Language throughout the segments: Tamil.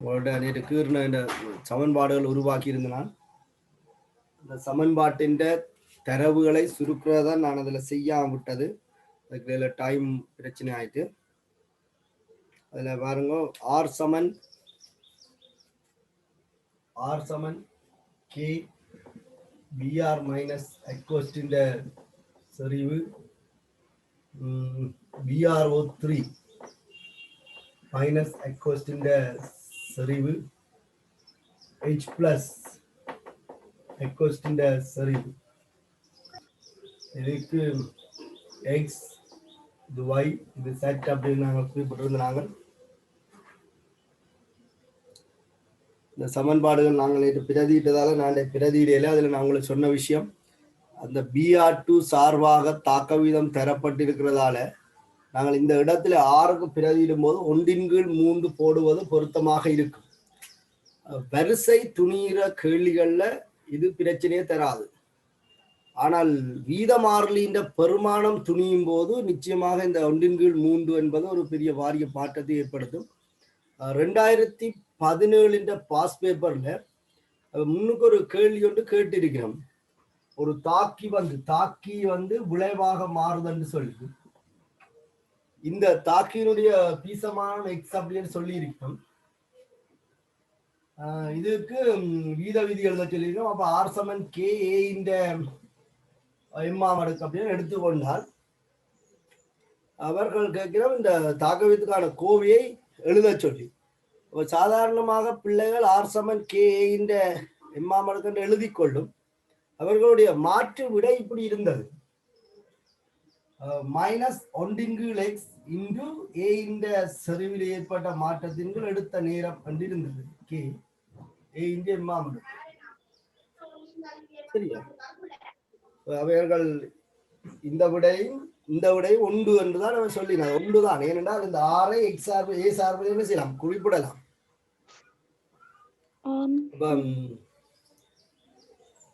உங்களோட நேற்று கீர்ன இந்த சமன்பாடுகள் உருவாக்கி இருந்தனால் அந்த சமன்பாட்டின் தரவுகளை சுருக்கிறதா நான் அதில் செய்யாம விட்டது. அதுக்கு டைம் பிரச்சனை ஆயிட்டு. அதில் பாருங்க ஆர் சமன் கே பிஆர் மைனஸ் எக்வஸ்டின் செறிவு BrO3 மைனஸ் எக்வஸ்டின் செறிவு H பிளஸ் எக்வஸ்டின் செறிவு. இதுக்கு எக்ஸ் இது ஒய் இது செட் அப்படின்னு நாங்கள் குறிப்பிட்டிருந்தாங்க. இந்த சமன்பாடுகள் நாங்கள் பிரதியிட்டதால நான் பிரதியிடையில அதில் நான் உங்களுக்கு சொன்ன விஷயம், அந்த BR2 சார்பாக தாக்க வீதம் தரப்பட்டிருக்கிறதால நாங்கள் இந்த இடத்துல 6க்கு பிரதியிடும் போது 1/3 போடுவது பொருத்தமாக இருக்கும். வரிசை துணிகிற கேள்விகள்ல இது பிரச்சனையே தராது. ஆனால் வீத மாறிலியின் பெருமானம் துணியும் போது நிச்சயமாக இந்த 1/3 என்பது ஒரு பெரிய வாரிய மாற்றத்தை ஏற்படுத்தும். 2017 பாஸ் பேப்பர்ல முன்னுக்கு ஒரு கேள்வி ஒன்று கேட்டிருக்கிறோம். ஒரு தாக்கி வந்து விளைவாக மாறுதுன்னு சொல்லி இந்த தாக்கியினுடைய பீசமான எக்ஸ் அப்படின்னு சொல்லி இருக்கோம். இதுக்கு வீத விதி எழுத சொல்லியிருக்கோம். அப்ப ஆர் சமன் கே ஏ இந்த எம்மாம் அடுக்கு அப்படின்னு எடுத்துக்கொண்டால் அவர்கள் கேட்கிறோம் இந்த தாக்கவியத்துக்கான கோவையை எழுத சொல்லி. சாதாரணமாக பிள்ளைகள் ஆர் சமன் கே ஏ இந்த எம்மாம் அடுக்கு எழுதி கொள்ளும். அவர்களுடைய மாற்று விடை இப்படி இருந்தது, மைனஸ் 1/x இன்டு ஏ இந்த செறிவில் ஏற்பட்ட மாற்றத்தின் எடுத்த நேரம் என்று இருந்தது. கே ஏ இந்த எம்மாம் அடுக்கு. சரியா? அவர்கள் இந்த விடையும் ஒன்று என்றுதான் அவன் சொல்லினார். ஒன்றுதான். ஏனென்றால் இந்த ஆரை எக்ஸ் சார்பு ஏ சார்பு என்ன செய்யலாம், குறிப்பிடலாம்.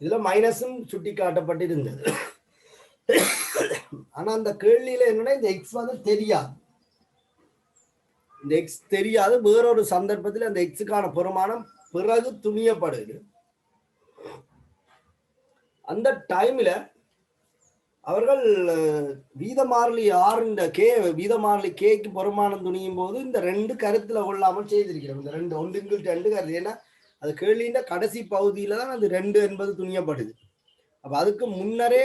இதுல மைனஸும் சுட்டி காட்டப்பட்டிருந்தது. ஆனா அந்த கேள்வியில என்னன்னா இந்த எக்ஸ் வந்து தெரியாது. இந்த எக்ஸ் தெரியாது. வேறொரு சந்தர்ப்பத்தில் அந்த எக்ஸுக்கான பெருமானம் பிறகு துணியப்படுது. அந்த டைம்ல அவர்கள் வீத மாறிலி இந்த கே வீத மாறிலி கேக்கு பெருமானம் துணியும் போது இந்த 2 கருத்துல கொள்ளாமல் செய்திருக்கிறோம். இந்த 1/2 கருத்து. ஏன்னா அது கேள்வியின் கடைசி பகுதியில தான் அது 2 என்பது துணியப்படுது. அப்ப அதுக்கு முன்னரே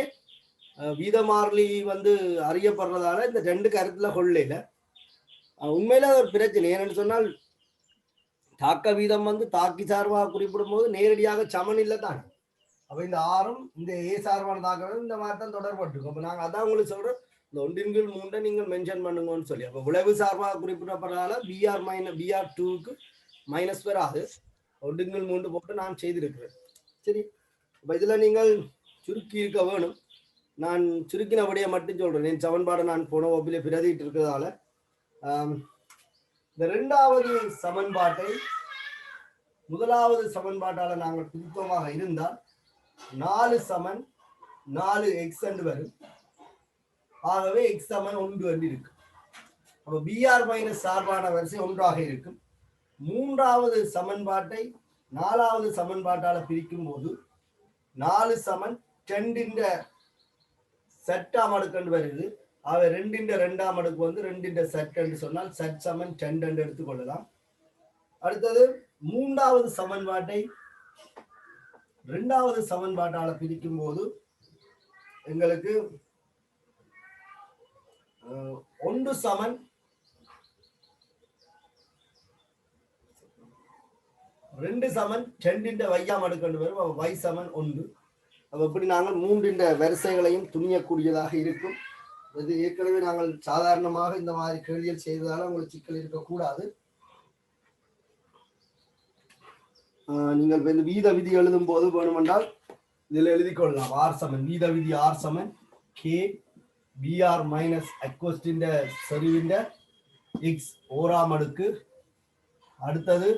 வீத மாறிலி வந்து அறியப்படுறதால இந்த 2 கருத்துல கொள்ளையில உண்மையில ஒரு பிரச்சனை. ஏன்னு சொன்னால் தாக்க வீதம் வந்து தாக்கி சார்பாக குறிப்பிடும் போது நேரடியாக சமன் இல்லை தான். அப்ப இந்த ஆறும் இந்த ஏ சார்பான தாக்கம் இந்த மாதிரி தான் தொடர்பட்டு. அப்ப நாங்க அதான் உங்களுக்கு சொல்றோம், இந்த 1/3 நீங்கள் மென்ஷன் பண்ணுங்கன்னு சொல்லி. அப்ப விளைவு சார்பாக குறிப்பிடப்படுறதால BR2க்கு மைனஸ் வராது. 1/3 போட்டு நான் செய்திருக்கிறேன். சரி, அப்ப இதுல நீங்கள் சுருக்கி இருக்க வேணும். நான் சுருக்கின விடையை மட்டும் சொல்றேன். என் சமன்பாடை நான் போன வகுப்பிலே பிரதிட்டு இருக்கிறதால இந்த 2வது சமன்பாட்டை 1வது சமன்பாட்டால நாங்கள் திருத்தமாக இருந்தால் 4 சமன் 4x என்று வரும். ஆகவே x சமன் 1 என்று இருக்கு. அப்ப BR மைனஸ் சார்பான வரிசை 1ஆக இருக்கும். 3வது சமன்பாட்டை 4வது சமன்பாட்டால பிரிக்கும் போது 4 சமன் 2 செட்டாம் அடுக்கு வருது. ஆக 2 அடுக்கு வந்து 2 செட் என்று சொன்னால் செட் சமன் 2 என்று எடுத்துக்கொள்ளலாம். அடுத்தது 3வது சமன்பாட்டை 2வது சமன்பாட்டால பிரிக்கும் போது எங்களுக்கு 1 சமன் 2 சமன் 2 வையாம் அடுக்கு வரும். y சமன் 1. அப்படி நாங்கள் 3 வரிசைகளையும் துணியக்கூடியதாக இருக்கும். இது ஏற்கனவே நாங்கள் சாதாரணமாக இந்த மாதிரி கேள்விகள் செய்ததால உங்களுக்கு சிக்கல் இருக்கக்கூடாது. நீங்கள் வீத விதி எழுதும் போது வேணுமென்றால் இதில் எழுதி கொள்ளலாம். ஆர் சமன் வீத விதி ஆர் சமன் கே பிஆர் மைனஸ் எக்வஸ்டின் செறிவின் எக்ஸ் ஓராம் அடுக்கு. அடுத்தது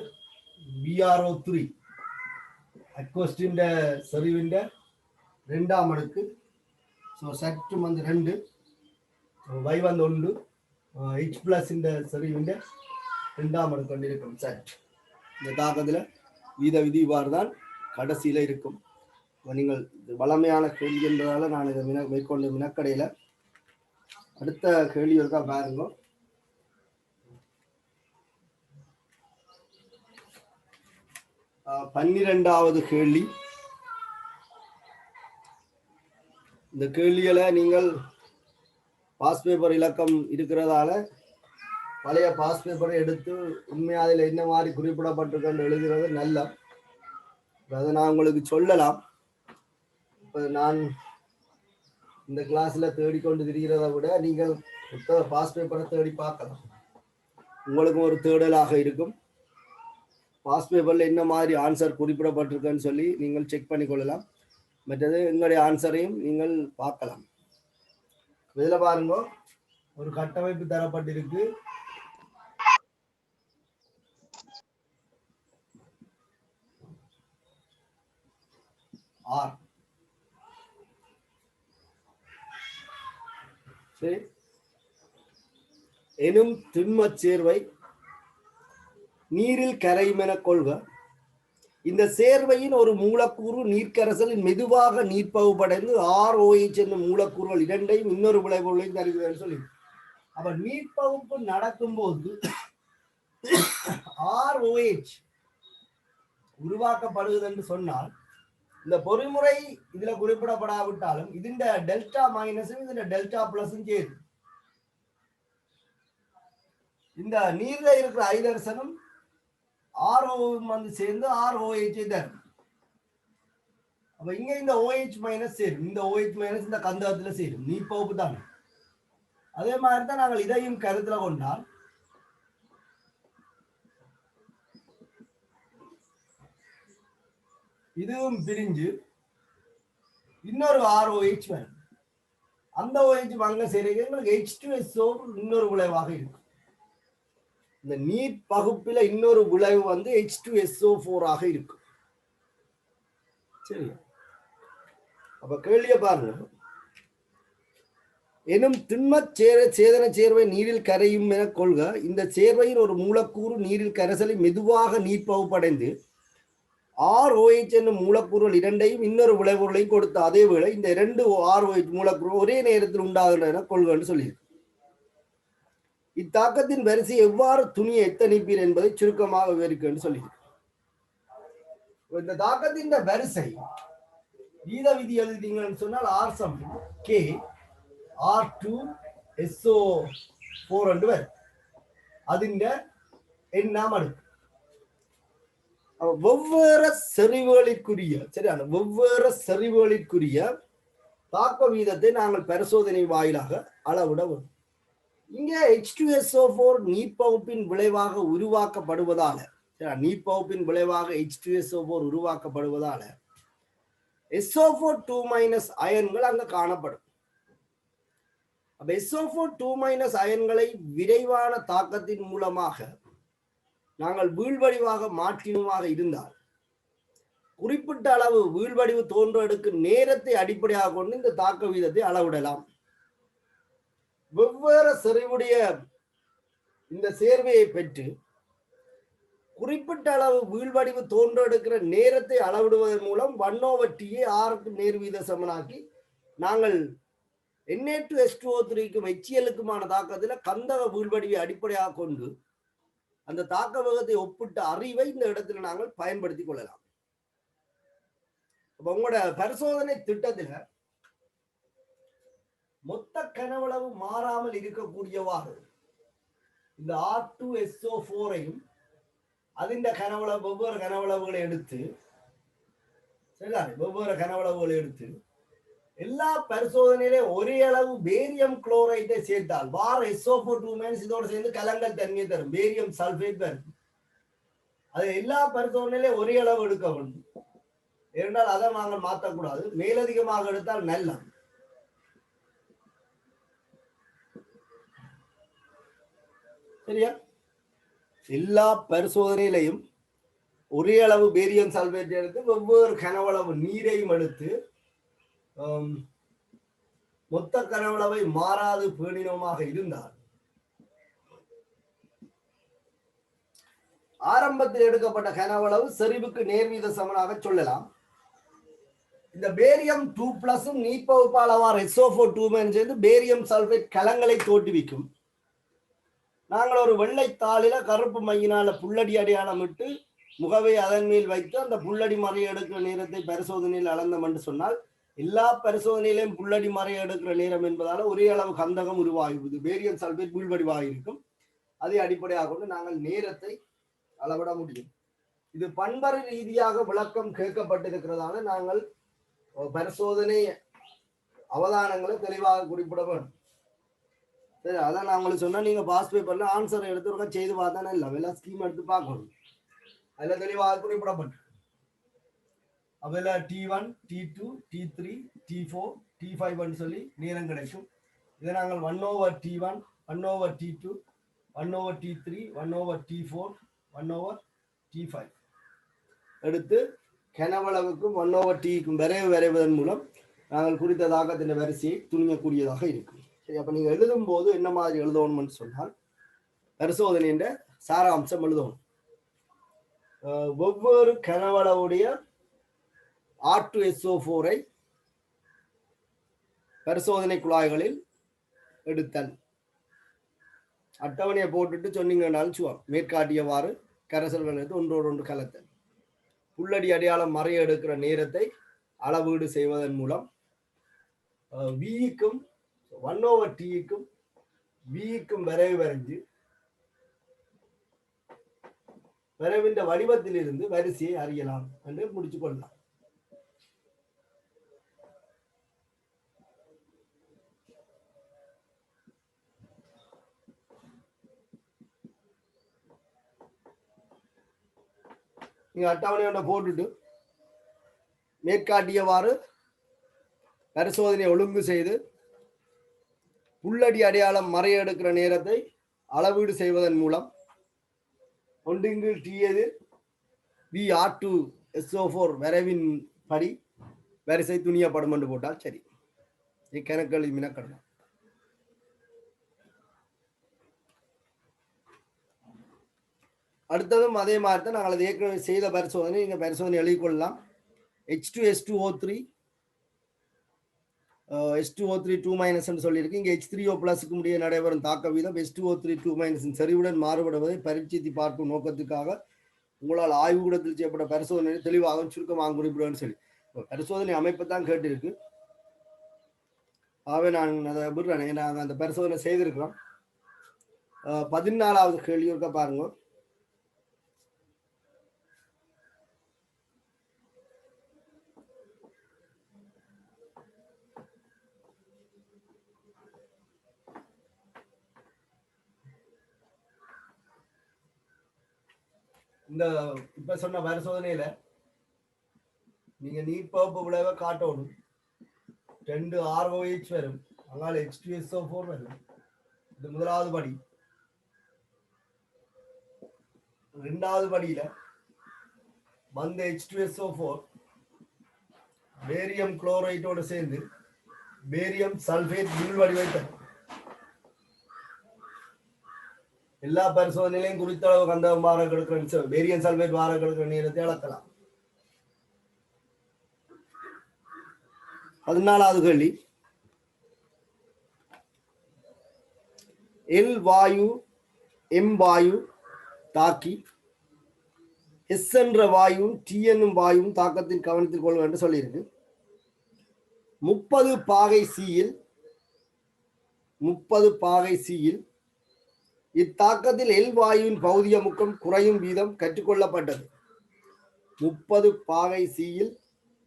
BrO3 எக்வஸ்டின் செறிவின் 2ஆம் அடுக்கு. ஸோ செட்டும் வந்து 2, y வந்து 1, H பிளஸ் இந்த செறிவின் 2ஆம் அடுக்கு கொண்டிருக்கும் செட். இந்த தாக்கத்தில் வீத விதி இவ்வாறு தான் கடைசியில் இருக்கும். நீங்கள் வளமையான கேள்வி என்றதால நான் இதை மேற்கொண்ட மினக்கடையில் அடுத்த கேள்வி இருக்கா பாருங்க. பன்னிரெண்டாவது கேள்வி. இந்த கேள்விகளை நீங்கள் பாஸ் பேப்பர் இலக்கம் இருக்கிறதால பழைய பாஸ் பேப்பரை எடுத்து உண்மையாக அதில் என்ன மாதிரி குறிப்பிடப்பட்டிருக்கன்னு எழுதுறது நல்ல. அதை நான் உங்களுக்கு சொல்லலாம். இப்போ நான் இந்த கிளாஸில் தேடிக்கொண்டு திரிகிறத விட நீங்கள் பாஸ் பேப்பரை தேடி பார்க்கலாம். உங்களுக்கும் ஒரு தேடலாக இருக்கும். பாஸ் பேப்பரில் என்ன மாதிரி ஆன்சர் குறிப்பிடப்பட்டிருக்குன்னு சொல்லி நீங்கள் செக் பண்ணிக்கொள்ளலாம். மற்றது எங்களுடைய ஆன்சரையும் நீங்கள் பார்க்கலாம். இதில் பாருங்க, ஒரு கட்டமைப்பு தரப்பட்டிருக்கு. ஆர் சரி எனும் திண்மச் சேர்வை நீரில் கரையும் என கொள்க. இந்த சேர்வையின் ஒரு மூலக்கூறு நீர்க்கரசலில் மெதுவாக நீர்ப்பகுப்படைந்து ROH என்னும் மூலக்கூறுகள் இரண்டையும் இன்னொரு விளைவுகளையும் தருகிறேன்னு சொல்லி. அப்ப நீர்ப்பகுப்பு நடக்கும்போது ROH உருவாக்கப்படுகிறது என்று சொன்னால், இந்த பொறிமுறை இதுல குறிப்பிடப்படாவிட்டாலும் இதுண்ட டெல்டா மைனஸும் இதுல டெல்டா பிளஸும் சேரும். இந்த நீர்ல இருக்கிற ஹைட்ரஜனும் ஆர்ஓவும் வந்து சேர்ந்து ROH தரும். அப்ப இங்க இந்த OH மைனஸ் சேரும். இந்த OH மைனஸ் இந்த கந்தகத்துல சேரும். நீர்ப்பகுப்பு தான். அதே மாதிரி தான் நாங்கள் இதையும் கருத்துல கொண்டால் இதுவும் பிரிஞ்சு இன்னொரு ROH வரும். அந்த OH வாங்க சரி H2SO இன்னொரு விளைவாக இருக்கும். இந்த நீர் பகுப்பில இன்னொரு விளைவு வந்து H2SO4 ஆக இருக்கும். சரி, அப்ப கேள்விய பாருங்க. எனும் திண்மச் சேதன சேர்வை நீரில் கரையும் என கொள்க. இந்த சேர்வையின் ஒரு மூலக்கூறு நீரில் கரைசலை மெதுவாக நீர்ப்பகுப்படைந்து ROH என்னும் மூலக்கூறுகள் இரண்டையும் இன்னொரு விளைவுகளையும் கொடுத்த அதே வேளை இந்த இரண்டு ROH மூலக்கூறு ஒரே நேரத்தில் உண்டாகின்றன கொள்கைன்னு சொல்லியிருக்கு. இத்தாக்கத்தின் வரிசை எவ்வாறு துணியை எத்தனிப்பீர் என்பதை சுருக்கமாக விவரிக்கன்னு சொல்லியிருக்கு. இந்த தாக்கத்தின் வரிசை வீத விதி எழுதிட்டீங்கன்னு சொன்னால் R sum K R2SO4 என்று வரும். அதிண்ட எண்ணாம் அடுக்கு வெவ்வேறு செறிவுகளிற்குரிய சரியான வெவ்வேறு செறிவுகளிற்குரிய தாக்க வீதத்தை நாங்கள் பரிசோதனை வாயிலாக அளவிட வேண்டும். இங்க H2SO4 நீர்ப்பகுப்பின் விளைவாக உருவாக்கப்படுவதால நீர்ப்பகுப்பின் விளைவாக H2SO4 உருவாக்கப்படுவதால SO4 அயன்கள் அங்க காணப்படும். அப்ப SO4 அயன்களை விரைவான தாக்கத்தின் மூலமாக நாங்கள் வீழ்வடிவாக மாற்றினுமாக இருந்தால் குறிப்பிட்ட அளவு வீழ்வடிவு தோன்றெடுக்கும் நேரத்தை அடிப்படையாக கொண்டு இந்த தாக்க வீதத்தை அளவிடலாம். வெவ்வேறு செறிவுடைய இந்த சேர்வையை பெற்று குறிப்பிட்ட அளவு வீழ்வடிவு தோன்றெடுக்கிற நேரத்தை அளவிடுவதன் மூலம் 1/T ஆருக்கு நேர்வீத சமனாக்கி நாங்கள் Na2H2O3க்கும் HCl-க்குமான தாக்கத்தில் கந்தக வீழ்வடிவை அடிப்படையாக கொண்டு அந்த தாக்க வேகத்தை ஒப்பிட்ட அறிவை இந்த இடத்துல நாங்கள் பயன்படுத்திக் கொள்ளலாம். உங்களோட பரிசோதனை திட்டத்தில் மொத்த கனவளவு மாறாமல் இருக்கக்கூடியவாறு இந்த R2SO4ஐயும் அதிண்ட கனவளவு வெவ்வேறு கனவளவுகளை எடுத்து சரிதானே வெவ்வேறு கனவளவுகளை எடுத்து எல்லா பரிசோதனையிலே ஒரே அளவு பேரியம் குளோரைடை சேர்த்தால் வார SO4 இதோடு சேர்ந்து கலங்கல் தன்மையை தரும் பேரியம் சல்பேட் வரும். அது எல்லா பரிசோதனையிலே ஒரே அளவு எடுக்க வேண்டும். ஏனென்றால் அதை நாங்கள் மாற்றக்கூடாது. மேலதிகமாக எடுத்தால் நல்ல. சரியா? எல்லா பரிசோதனையிலையும் ஒரே அளவு பேரியம் சல்பேட் எடுத்து வெவ்வேறு கனவளவு நீரையும் எடுத்து மொத்த கனவளவை மாறாது பேணினமாக இருந்தால் ஆரம்பத்தில் எடுக்கப்பட்ட கனவளவு செறிவுக்கு நேர்வீத சமனாக சொல்லலாம். இந்த பேரியம் 2+ நீர்ப்பகுப்பாளவார் SO4 சேர்ந்து பேரியம் சல்பேட் கலங்களை தோற்றுவிக்கும். நாங்கள் ஒரு வெள்ளை தாளில கருப்பு மையினால புள்ளடி அடையாளம் இட்டு முகவை அதன் மேல் வைத்து அந்த புள்ளடி மறை எடுக்கிற நேரத்தை பரிசோதனையில் அளந்தோம் என்று சொன்னால் எல்லா பரிசோதனையிலையும் புள்ளடி மறை எடுக்கிற நேரம் என்பதால ஒரே அளவு கந்தகம் உருவாகுவது, பேரியம் சல்பேட் வீழ்வடிவாக இருக்கும். அதை அடிப்படையாக கொண்டு நாங்கள் நேரத்தை அளவிட முடியும். இது பண்பறு ரீதியாக விளக்கம் கேட்கப்பட்டிருக்கிறதால நாங்கள் பரிசோதனை அவதானங்களை தெளிவாக குறிப்பிட வேண்டும். சரி, அதான் நான் உங்களுக்கு சொன்னா நீங்க பாஸ் பேப்பர்ல ஆன்சரை எடுத்து செய்து பார்த்தானே இல்லை, எல்லாம் ஸ்கீம் எடுத்து பார்க்கணும். அதுல தெளிவாக குறிப்பிடப்பட்டு அதுல T1, T2, T3, T4, T5 சொல்லி நேரம் கிடைக்கும். இதை நாங்கள் 1/T1, 1/T2, 1/T3, 1/T4, 1/T5 எடுத்து கனவளவுக்கும் 1/Tக்கும் வரைவதன் மூலம் நாங்கள் குறித்ததாக இந்த வரிசையை துணியக்கூடியதாக இருக்கும். சரி, அப்ப நீங்க எழுதும் போது என்ன மாதிரி எழுதணும்னு சொன்னால் பரிசோதனையின் சாராம்சம் எழுதணும். ஒவ்வொரு கனவளவுடைய R2SO4 பரிசோதனை குழாய்களில் எடுத்தல். அட்டவணையை போட்டுட்டு சொன்னீங்கன்னாலும் சுவாம் மேற்காட்டியவாறு கரைசல்கள் எடுத்து ஒன்றோடு ஒன்று கலத்தல். புள்ளடி அடையாளம் மறைய எடுக்கிற நேரத்தை அளவீடு செய்வதன் மூலம் விக்கும் 1/Tக்கும் விக்கும் வரைவு வரைஞ்சு வரைவின் வடிவத்தில் இருந்து வரிசையை அறியலாம் என்று முடிச்சு கொள்ளலாம். நீங்க அட்டவணையோட போட்டுட்டு மேற்காட்டியவாறு பரிசோதனை ஒழுங்கு செய்து புள்ளடி அடையாளம் மறைய எடுக்கிற நேரத்தை அளவீடு செய்வதன் மூலம் ஒன்றிங்கில் T எதிர் R2SO4 வரைவின் படி வரிசை துணியப்படும் என்று போட்டால் சரி. இக்கணக்கள் மினக்கடலாம். அடுத்ததும் அதே மாதிரி தான் நாங்கள் ஏற்கனவே செய்த பரிசோதனை நீங்க பரிசோதனை எழுதிக்கொள்ளலாம். H2SO3 H2O3 2- சொல்லியிருக்கு. இங்கே H3O+க்கு முடிய நடைபெறும் தாக்க வீதம் H2O3 2- செறிவுடன் மாறுபடுவதை பரீட்சித்து பார்க்கும் நோக்கத்துக்காக உங்களால் ஆய்வுக்கூடத்தில் செய்யப்பட்ட பரிசோதனை தெளிவாக சுருக்கமாக குறிப்பிடுவேன்னு சொல்லி பரிசோதனை அமைப்பு தான் கேட்டிருக்கு. ஆகவே நான் அதை விடுறேன். நாங்கள் அந்த பரிசோதனை செய்திருக்கிறோம். 14வது கேள்வி இருக்க பாருங்க. இந்த இப்ப சொன்ன பரிசோதனையில நீங்க நீர்ப்பகுப்பு விளைவை காட்டணும். 2 ROH வரும், அதனால H2SO4 வரும். இது முதலாவது படி. இரண்டாவது படியில வந்த H2SO4 பேரியம் குளோரைட்டோடு சேர்ந்து பேரியம் சல்பேட் வீழ் வடிவை தரும். எல்லா பரிசோதனையிலையும் குறித்த அளவு கந்தகம் வார கெடுக்கிற பேரியம் சல்பேட் வார கெடுக்கிற நேரத்தை அளக்கலாம். 14வது கேள்வி. L வாயு M வாயு தாக்கி S என்ற வாயுவும் T என்னும் வாயுவும் தாக்கத்தில் கவனத்தில் கொள்ள வேண்டும் சொல்லியிருக்கு. 30 பாகை Cயில் இத்தாக்கத்தில் எல் வாயுவின் பௌதிக முக்கம் குறையும் வீதம் கற்றுக்கொள்ளப்பட்டது. 30 பாகை Cயில்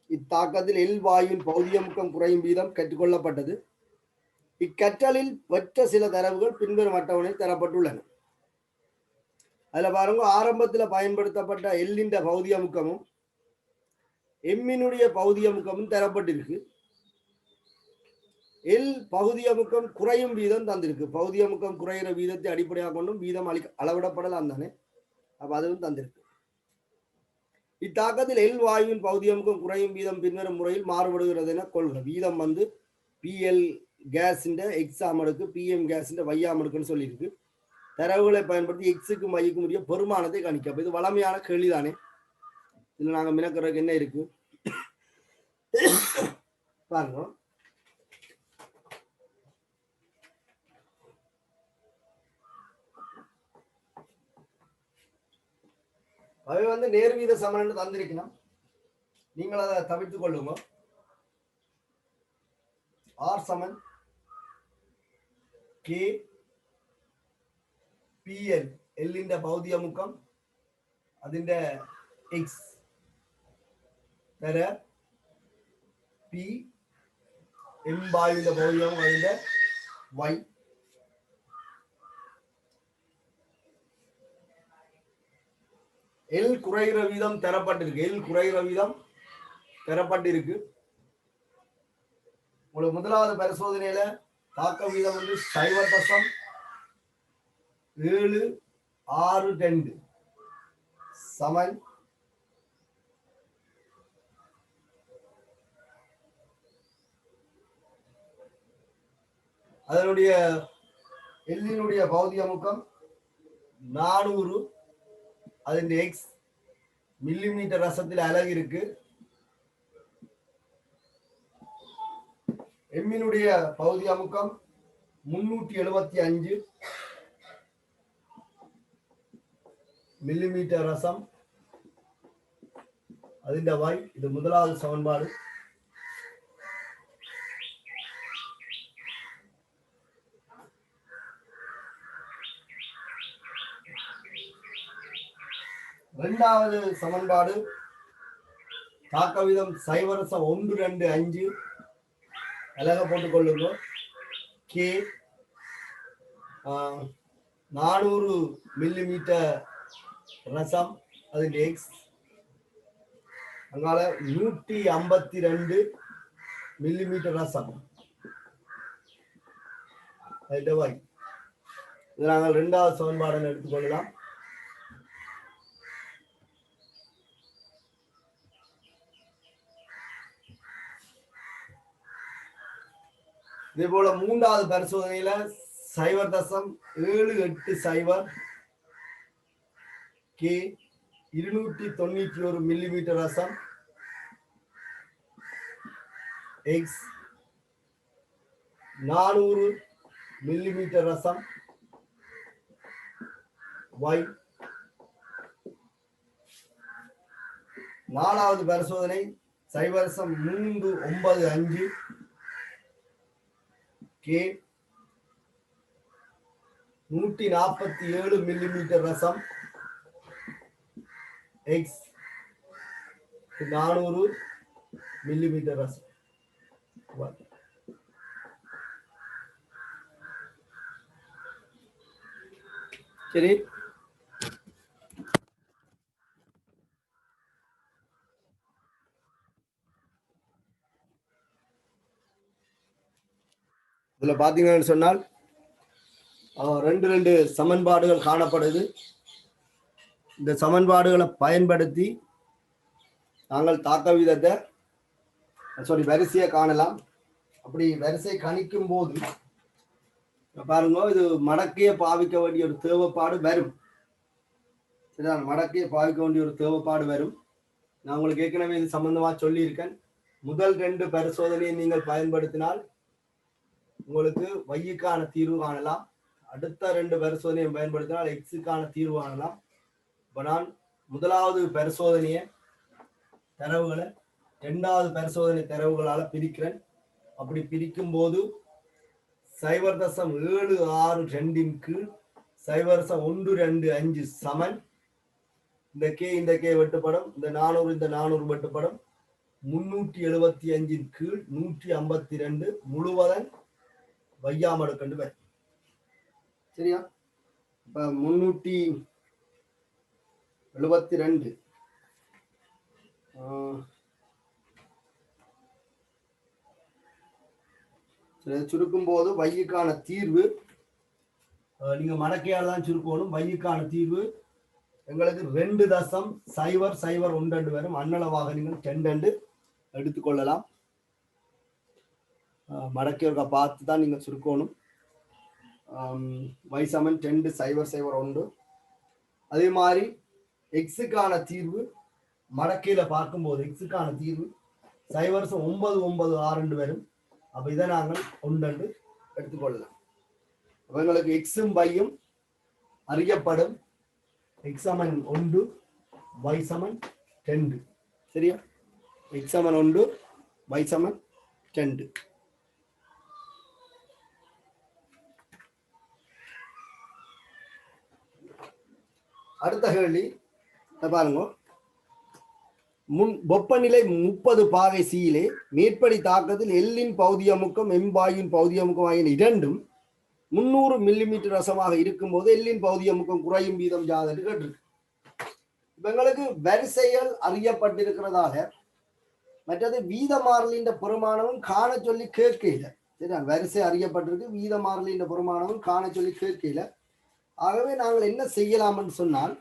இத்தாக்கத்தில் எல் வாயுவின் பௌதிக முக்கம் குறையும் வீதம் கற்றுக்கொள்ளப்பட்டது. இக்கற்றலில் பெற்ற சில தரவுகள் பின்வரும் அட்டவணையில் தரப்பட்டுள்ளன. அதுல பாருங்க, ஆரம்பத்தில் பயன்படுத்தப்பட்ட எல்லின் பௌதிக முக்கமும் எம்மினுடைய பௌதிக முக்கமும் தரப்பட்டிருக்கு. எல் பகுதிய முக்கம் குறையும் வீதம் தந்திருக்கு. பகுதிய முக்கம் குறைகிற வீதத்தை அடிப்படையாக கொண்டும் வீதம் அளவிடப்படலாம் தானே, அப்ப அதுவும் தந்திருக்கு. இத்தாக்கத்தில் எல் வாயுவின் பகுதிய முக்கம் குறையும் வீதம் பின்வரும் முறையில் மாறுபடுகிறது என கொள்க. வீதம் PL கேஸ் எக்ஸாம் அடுக்கு PM கேஸ் Y அடுக்குன்னு சொல்லியிருக்கு. தரவுகளை பயன்படுத்தி எக்ஸுக்கும் மைக்கும் உரிய பெருமானத்தை கணிக்க. இது வளமையான கேள்விதானே. இதுல நாங்க மினக்கிறதுக்கு என்ன இருக்கு பாருங்க. அவை வந்து நேர்வீத சமன் தந்திருக்கணும். நீங்கள் அதை தவிர்த்துக் கொள்ளுங்க. ஆர் சமன் கே பிஎல் எல்லிന്റെ ഭൗതിക മുഖം അതിന്റെ എക്സ് തര പി എം വായുവിന്റെ ഭൗതികം അതിന്റെ വൈ எல் குறைகிற வீதம் தரப்பட்டிருக்கு. எல் குறைகிற வீதம் தரப்பட்டிருக்கு. உங்களுக்கு முதலாவது பரிசோதனையில தாக்க வீதம் வந்து 0.762 சமன் அதனுடைய எல்லினுடைய பௌதிக முக்கம் 400. അതിന്റെ എക്സ് മില്ലിമീറ്റർ ரசத்தில் அலகு இருக்கு. எம்மினுடைய பகுதி அமுக்கம் 375 மில்லிமீட்டர் ரசம். അതിന്റെ y. இது முதலாவது சமன்பாடு. இரண்டாவது சமன்பாடு தாக்க வீதம் 0.125 அலக போட்டுக் கொள்ளுங்க. கே 400 மில்லிமீட்டர் ரசம். அதில் எக்ஸ் அங்கால 152 மில்லிமீட்டர் ரசம். அதில் வாய். இது நாங்கள் இரண்டாவது சமன்பாடு எடுத்துக்கொள்ளலாம். இதே போல மூன்றாவது பரிசோதனையில 0.780 கே 291 மில்லிமீட்டர் ரசம். எக்ஸ் 400 மில்லிமீட்டர் ரசம். ஒய். நாலாவது பரிசோதனை 0.395 கே 147 மில்லிமீட்டர் ரசம். எக்ஸ் 400 மில்லிமீட்டர் ரசம். சரி, இதுல பாத்தீங்கன்னு சொன்னால் ரெண்டு சமன்பாடுகள் காணப்படுது. இந்த சமன்பாடுகளை பயன்படுத்தி நாங்கள் தாக்க வீதத்தை வரிசையை காணலாம். அப்படி வரிசை கணிக்கும் போது பாருங்க, இது மடக்கையை பாவிக்க வேண்டிய ஒரு தேவைப்பாடு வரும். சரியா? மடக்கையை பாவிக்க வேண்டிய ஒரு தேவைப்பாடு வரும். நான் உங்களுக்கு ஏற்கனவே இது சம்பந்தமா சொல்லியிருக்கேன். முதல் 2 பரிசோதனையை நீங்கள் பயன்படுத்தினால் உங்களுக்கு வையுக்கான தீர்வு காணலாம். அடுத்த 2 பரிசோதனையை பயன்படுத்தினால் எக்ஸுக்கான தீர்வு காணலாம். இப்போ நான் முதலாவது பரிசோதனையை தரவுகளை 2வது பரிசோதனை தரவுகளால பிரிக்கிறேன். அப்படி பிரிக்கும் போது 0.762 கீழ் 0.125 சமன். இந்த கே வெட்டுப்படும். இந்த 400 வெட்டுப்படும். 375 கீழ் 152 முழுவதன் வையாமடு கண்டு வரும். சரியா? இப்ப 372 சுருக்கும் போது வையுக்கான தீர்வு நீங்க மடக்கையால் தான் சுருக்கணும். வையுக்கான தீர்வு எங்களுக்கு 2.001 வரும். அன்னளவாக நீங்கள் 2 எடுத்துக்கொள்ளலாம். மடக்கையோட பார்த்து தான் நீங்க சுருக்கணும். y சமன் 2 0 0 1. அதே மாதிரி எக்ஸுக்கான தீர்வு மடக்கையில பார்க்கும்போது எக்ஸுக்கான தீர்வு 0 9 9 6 வரும். அப்ப இதை நாங்கள் ஒன்று எடுத்துக்கொள்ளலாம். அவங்களுக்கு எக்ஸும் பையும் அறியப்படும். எக்ஸ் சமன் 1 y சமன் 2. சரியா? எக்ஸ் சமன் 1 y சமன் 2. அடுத்த கேள்வி பாருங்க. வெப்பநிலை 30 பாகை சியிலே மேற்படி தாக்கத்தில் எல்லின் பௌதியமுக்கம் எம்பாயின் பௌதியமுக்கம் ஆகிய இரண்டும் 300 மில்லிமீட்டர் ரசமாக இருக்கும்போது எல்லின் பௌதியமுக்கம் குறையும் வீதம் யாதென்று கேட்டிருக்கு. இவங்களுக்கு வரிசைகள் அறியப்பட்டிருக்கிறதால மற்றது வீத மாறிலின் பெருமானமும் காண சொல்லி கேட்கல. சரியா? வரிசை அறியப்பட்டிருக்கு, வீத மாறிலின் பெருமானமும் காண சொல்லி கேட்கல. ஆகவே நாங்கள் என்ன செய்யலாம் என்று சொன்னால்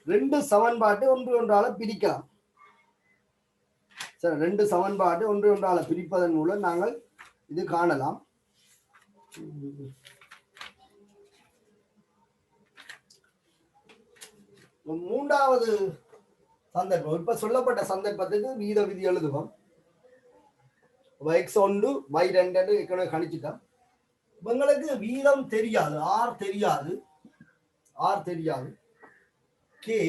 2 சமன்பாட்டை ஒன்றால பிரிக்கலாம். சரி, 2 சமன்பாட்டை ஒன்றால பிரிப்பதன் மூலம் நாங்கள் இது காணலாம். மூன்றாவது சந்தர்ப்பம், இப்ப சொல்லப்பட்ட சந்தர்ப்பத்துக்கு வீத விதி எழுதுவோம். x1 y2 ஏற்கனவே கணிச்சுட்டோம். இவங்களுக்கு வீதம் தெரியாது, ஆர் தெரியாது, கே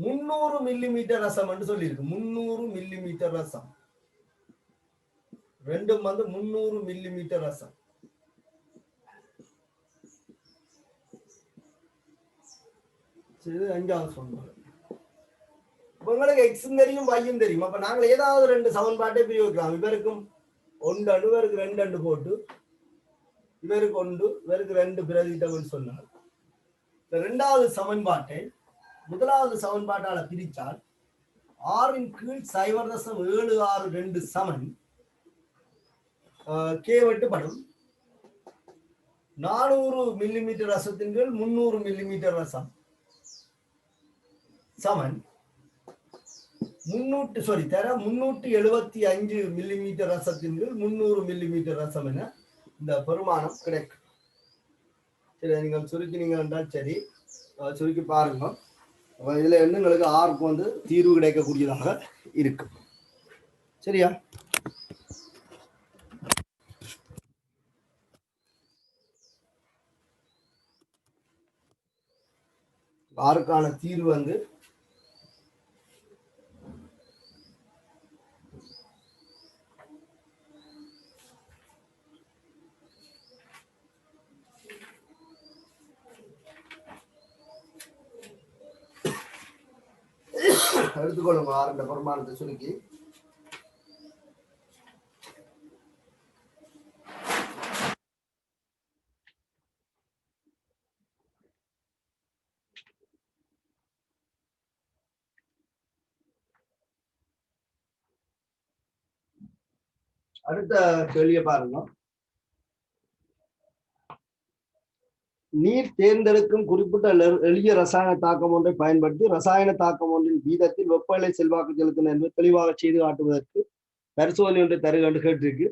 300 மில்லிமீட்டர் ரசம் என்று சொல்லியிருக்கு. 300 மில்லிமீட்டர் ரசம், ரெண்டும் 300 மில்லிமீட்டர் ரசம். அஞ்சாவது சமன்பாடு. உங்களுக்கு எக்ஸும் தெரியும், வையும் தெரியும். அப்ப நாங்கள் ஏதாவது 2 சமன்பாட்டை பிரிவுக்கலாம். இவருக்கும் 1 இவருக்கு 2 போட்டு இவருக்கு 1 இவருக்கு 2 பிரதிட்டங்கள் சொன்னார். இரண்டாவது சமன்பாட்டை முதலாவது சமன்பாட்டால பிரித்தால் 6 கீழ் 0.762 சமன் கே வெட்டுப்படும். 400 மில்லிமீட்டர் ரசத்தின் கீழ் 300 மில்லிமீட்டர் ரசம் சமன் 375 மில்லிமீட்டர் ரசத்தின் கீழ் 300 மில்லிமீட்டர் ரசம் என இந்த பெருமானம் கிடைக்கும். சரி, நீங்கள் சுருக்கினீங்க என்றால் சரி, சுருக்கி பாருங்க. இதுல எங்களுக்கு ஆருக்கு தீர்வு கிடைக்கக்கூடியதாக இருக்கும். சரியா? ஆருக்கான தீர்வு எடுத்துக்கொள்ளுங்க. 6 பெருமானத்தை சுருக்கி அடுத்த கேள்வியை பாருங்க. நீர் தேர்ந்தெடுக்கும் குறிப்பிட்ட எளிய ரசாயன தாக்கம் ஒன்றை பயன்படுத்தி ரசாயன தாக்கம் ஒன்றின் வீதத்தில் வெப்பநிலை செல்வாக்கு செலுத்தின என்பதை தெளிவாக செய்து காட்டுவதற்கு பரிசோதனை ஒன்றை தருக என்று கேட்டிருக்கு.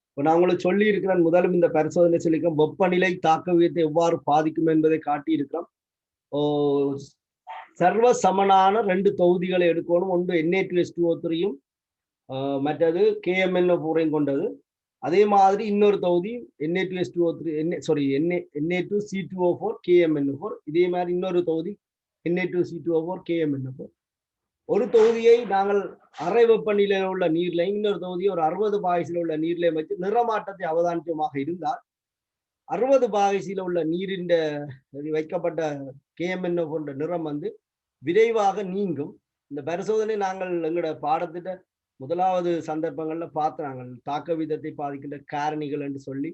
இப்போ நான் உங்களுக்கு சொல்லி இருக்கிறேன், முதலும் இந்த பரிசோதனை சொல்லிக்கிறோம் வெப்பநிலை தாக்க வீதத்தை எவ்வாறு பாதிக்கும் என்பதை காட்டியிருக்கிறோம். சர்வ சமனான 2 தொகுதிகளை எடுக்கணும். ஒன்று Na2H2O3யும் மற்றது KMnO4 கொண்டது. அதே மாதிரி இன்னொரு தொகுதி Na2C2O4 KMnO4. இதே மாதிரி இன்னொரு தொகுதி Na2C2O4 KMnO4. ஒரு தொகுதியை நாங்கள் அறை வெப்பநிலையில் உள்ள நீர்லையும் இன்னொரு தொகுதியை ஒரு 60 பாகைசில் உள்ள நீர்லையும் வச்சு நிறமாட்டத்தை அவதானித்தமாக இருந்தால் 60 பாகைசில உள்ள நீரின் வைக்கப்பட்ட KMnO4 நிறம் விரைவாக நீங்கும். இந்த பரிசோதனை நாங்கள் எங்களோட பாடத்திட்ட முதலாவது சந்தர்ப்பங்கள்ல பார்த்து நாங்கள் தாக்க வீதத்தை பாதிக்கின்ற காரணிகள் என்று சொல்லி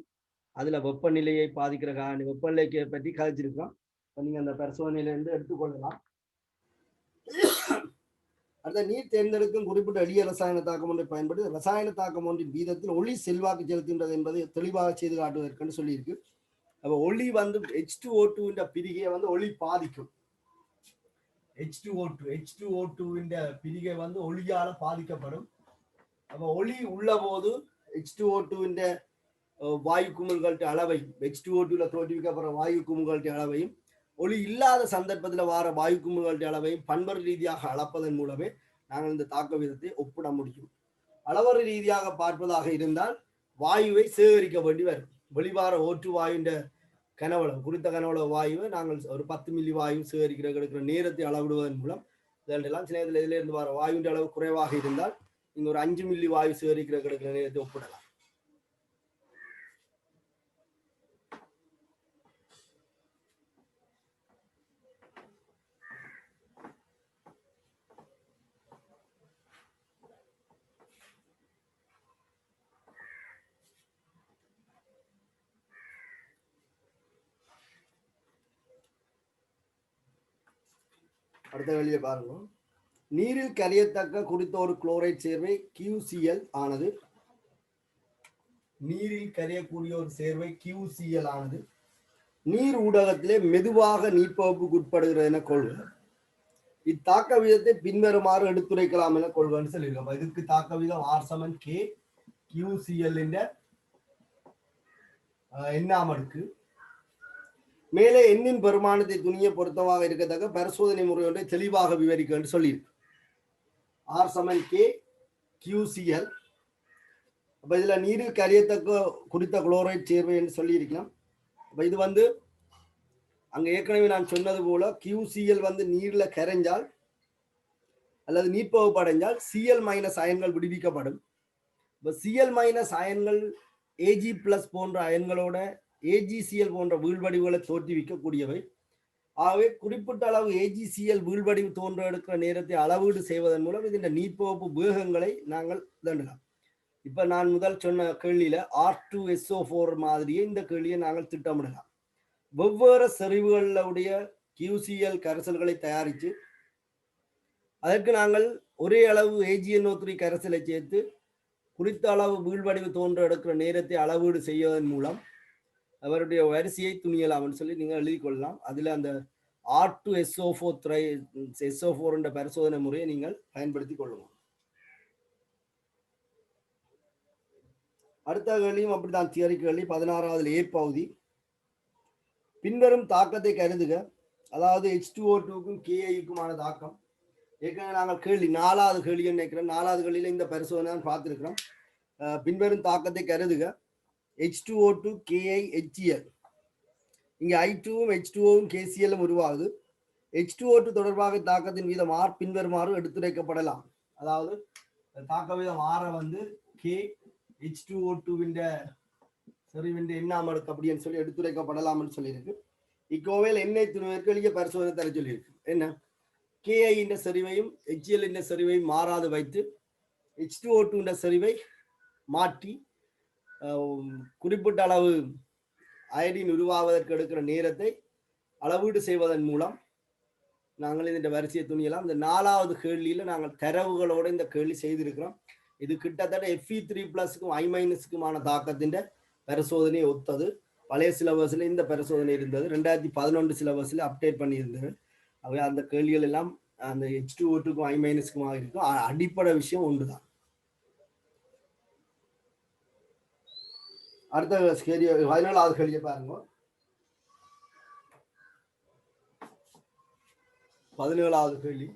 அதுல வெப்பநிலையை பாதிக்கிற காரணி வெப்பநிலைக்கு பற்றி கதைச்சிருக்கோம். நீங்க அந்த பரிசோதனையிலிருந்து எடுத்துக்கொள்ளலாம். அடுத்த நீர் தேர்ந்தெடுக்கும் குறிப்பிட்ட எளிய ரசாயன தாக்கம் ஒன்றை பயன்படுத்தி ரசாயன தாக்கம் ஒன்றின் வீதத்தில் ஒளி செல்வாக்கு செலுத்துகின்றது என்பதை தெளிவாக செய்து காட்டுவதற்கு சொல்லியிருக்கு. அப்ப ஒளி H2O2 பிரிகை ஒளி பாதிக்கும். H2O2 பிரிகை ஒளியால பாதிக்கப்படும். அப்ப ஒளி உள்ள போது H2O2 வாயு குமிழ்கள அளவை H2O2ல தோற்றுவிக்கப்படுற வாயு குமிழ்கள அளவையும் ஒளி இல்லாத சந்தர்ப்பத்தில் வார வாயு குமிழ்கள அளவையும் பண்பறு ரீதியாக அளப்பதன் மூலமே நாங்கள் இந்த தாக்க வீதத்தை ஒப்பிட முடியும். அளவறு ரீதியாக பார்ப்பதாக இருந்தால் வாயுவை சேகரிக்க வேண்டி வரும். வெளிவார ஓற்று வாயுன்ற கனவளவு குறித்த கனவளவு வாயுவை நாங்கள் ஒரு 10 மில்லி வாயு சேகரிக்கிற நேரத்தை அளவிடுவதன் மூலம் இதெல்லாம் சில இதுல இருந்து வர வாயுன்ற அளவு குறைவாக இருந்தால் நீங்க ஒரு 5 மில்லி வாயு சேகரிக்கிற நேரத்தை ஒப்பிடலாம். அடுத்த வெளியே பாருங்க. நீரில் கரையத்தக்க குறித்த ஒரு குளோரைட் சேர்வை QCl ஆனது நீரில் கரையக்கூடிய ஒரு சேர்வை QCl ஆனது நீர் ஊடகத்திலே மெதுவாக நீர்ப்பகுப்புக்கு உட்படுகிறது என கொள்க. இத்தாக்க வீதத்தை பின்வருமாறு எடுத்துரைக்கலாம் என கொள்கன்னு சொல்லியிருக்கோம். இதுக்கு தாக்க வீதம் R = K QCl எண்ணாம் அடுக்கு மேலே எண்ணின் பெருமானத்தை துணியை பொருத்தமாக இருக்கத்தக்க பரிசோதனை முறை ஒன்றை தெளிவாக விவரிக்க என்று சொல்லியிருக்கு. R = K QCl. அப்ப இதுல நீரில் கரையத்தக்க குறித்த குளோரைட் சேர்வை என்று சொல்லியிருக்கலாம். அப்ப இது அங்க ஏற்கனவே நான் சொன்னது போல QCl நீர்ல கரைஞ்சால் அல்லது நீர்ப்பகுப்பு அடைஞ்சால் Cl- அயன்கள் விடுவிக்கப்படும். இப்ப Cl- அயன்கள் Ag+ போன்ற அயன்களோட AgCl போன்ற வீழ்வடிவுகளை தோற்றுவிக்கக்கூடியவை. ஆகவே குறிப்பிட்ட அளவு AgCl வீழ்வடிவு தோன்ற எடுக்கிற நேரத்தை அளவீடு செய்வதன் மூலம் இந்த நீர்ப்பகுப்பு வேகங்களை நாங்கள் தண்டலாம். இப்ப நான் முதல் சொன்ன கேள்வியில R2SO4 மாதிரியே இந்த கேள்வியை நாங்கள் திட்டமிடலாம். வெவ்வேறு செறிவுகளுடைய QCl கரைசல்களை தயாரித்து அதற்கு நாங்கள் ஒரே அளவு AgNO3 கரைசலை சேர்த்து குறித்த அளவு வீழ்வடிவு தோன்ற எடுக்கிற நேரத்தை அளவீடு செய்வதன் மூலம் அவருடைய வரிசையை துணியலாம் சொல்லி நீங்கள் எழுதி கொள்ளலாம். அதுல அந்த R2SO4 என்ற பரிசோதனை முறையை நீங்கள் பயன்படுத்தி கொள்ளுங்கள். அடுத்த கேள்வியும் அப்படித்தான் தியரி கேள்வி. 16வது A பகுதி. பின்வரும் தாக்கத்தை கருதுக. அதாவது H2O2க்கும் KI-க்குமான தாக்கம். ஏற்கனவே நாங்கள் கேள்வி 4வது கேள்வி நினைக்கிறோம். 4வது கேள்வியில இந்த பரிசோதனை பார்த்திருக்கிறோம். பின்வரும் தாக்கத்தை கருதுக. H2O2 KI HCl. இங்க I2வும் H2Oவும் KCl உருவாகுது. H2O2 தொடர்பாக தாக்கத்தின் வீதம் R பின்வருமாறு எடுத்துரைக்கப்படலாம். அதாவது தாக்க வீதம் R K H2O2 செறிவின் எண்ணாம் அடுக்கு அப்படின்னு சொல்லி எடுத்துரைக்கப்படலாம்னு சொல்லியிருக்கு. இக்கோவையில் எண்ணெய் துணிவதற்கு எளிய பரிசோதனை தர சொல்லியிருக்கு. என்ன KI செறிவையும் HCl செறிவையும் மாறாது வைத்து H2O2 செறிவை மாற்றி குறிப்பிட்ட அளவு அயடின் உருவாவதற்கு எடுக்கிற நேரத்தை அளவீடு செய்வதன் மூலம் நாங்கள் இந்த வரிசையை துணியலாம். இந்த 4வது கேள்வியில நாங்கள் தரவுகளோட இந்த கேள்வி செய்திருக்கிறோம். இது கிட்டத்தட்ட Fe3+க்கும் I-க்குமான தாக்கத்தின் பரிசோதனை ஒத்தது. பழைய சிலபஸ்ல இந்த பரிசோதனை இருந்தது. 2011 சிலபஸ்ல அப்டேட் பண்ணியிருந்தது. அவை அந்த கேள்விகள் எல்லாம் அந்த H2O2க்கும் I-க்குமாக இருக்கும். அடிப்படை விஷயம் ஒன்றுதான். அடுத்த கேள்வி 14வது கேள்வியை பாருங்க. 17வது கேள்வி.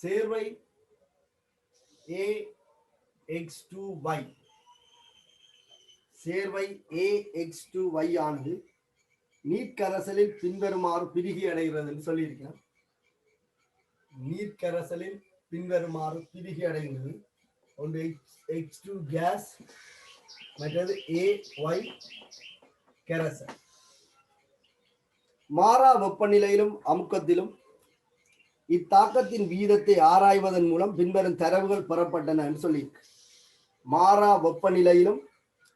சேர்வை AX2Y சேர்வை AX2Y ஆனது நீர்க்கரசலில் பின்வருமாறு பிரிகி அடைகிறது என்று சொல்லியிருக்கிறேன். நீர்க்கரசலில் பின்வருமாறு பிரிகி அடைகிறது. ஒன்று H2 கேஸ், மற்றது AY கரைசல். மாறா வெப்பநிலையிலும் அமுக்கத்திலும் இத்தாக்கத்தின் வீதத்தை ஆராய்வதன் மூலம் பின்வரும் தரவுகள் பெறப்பட்டன என்று சொல்லியிருக்கு. மாறா வெப்பநிலையிலும்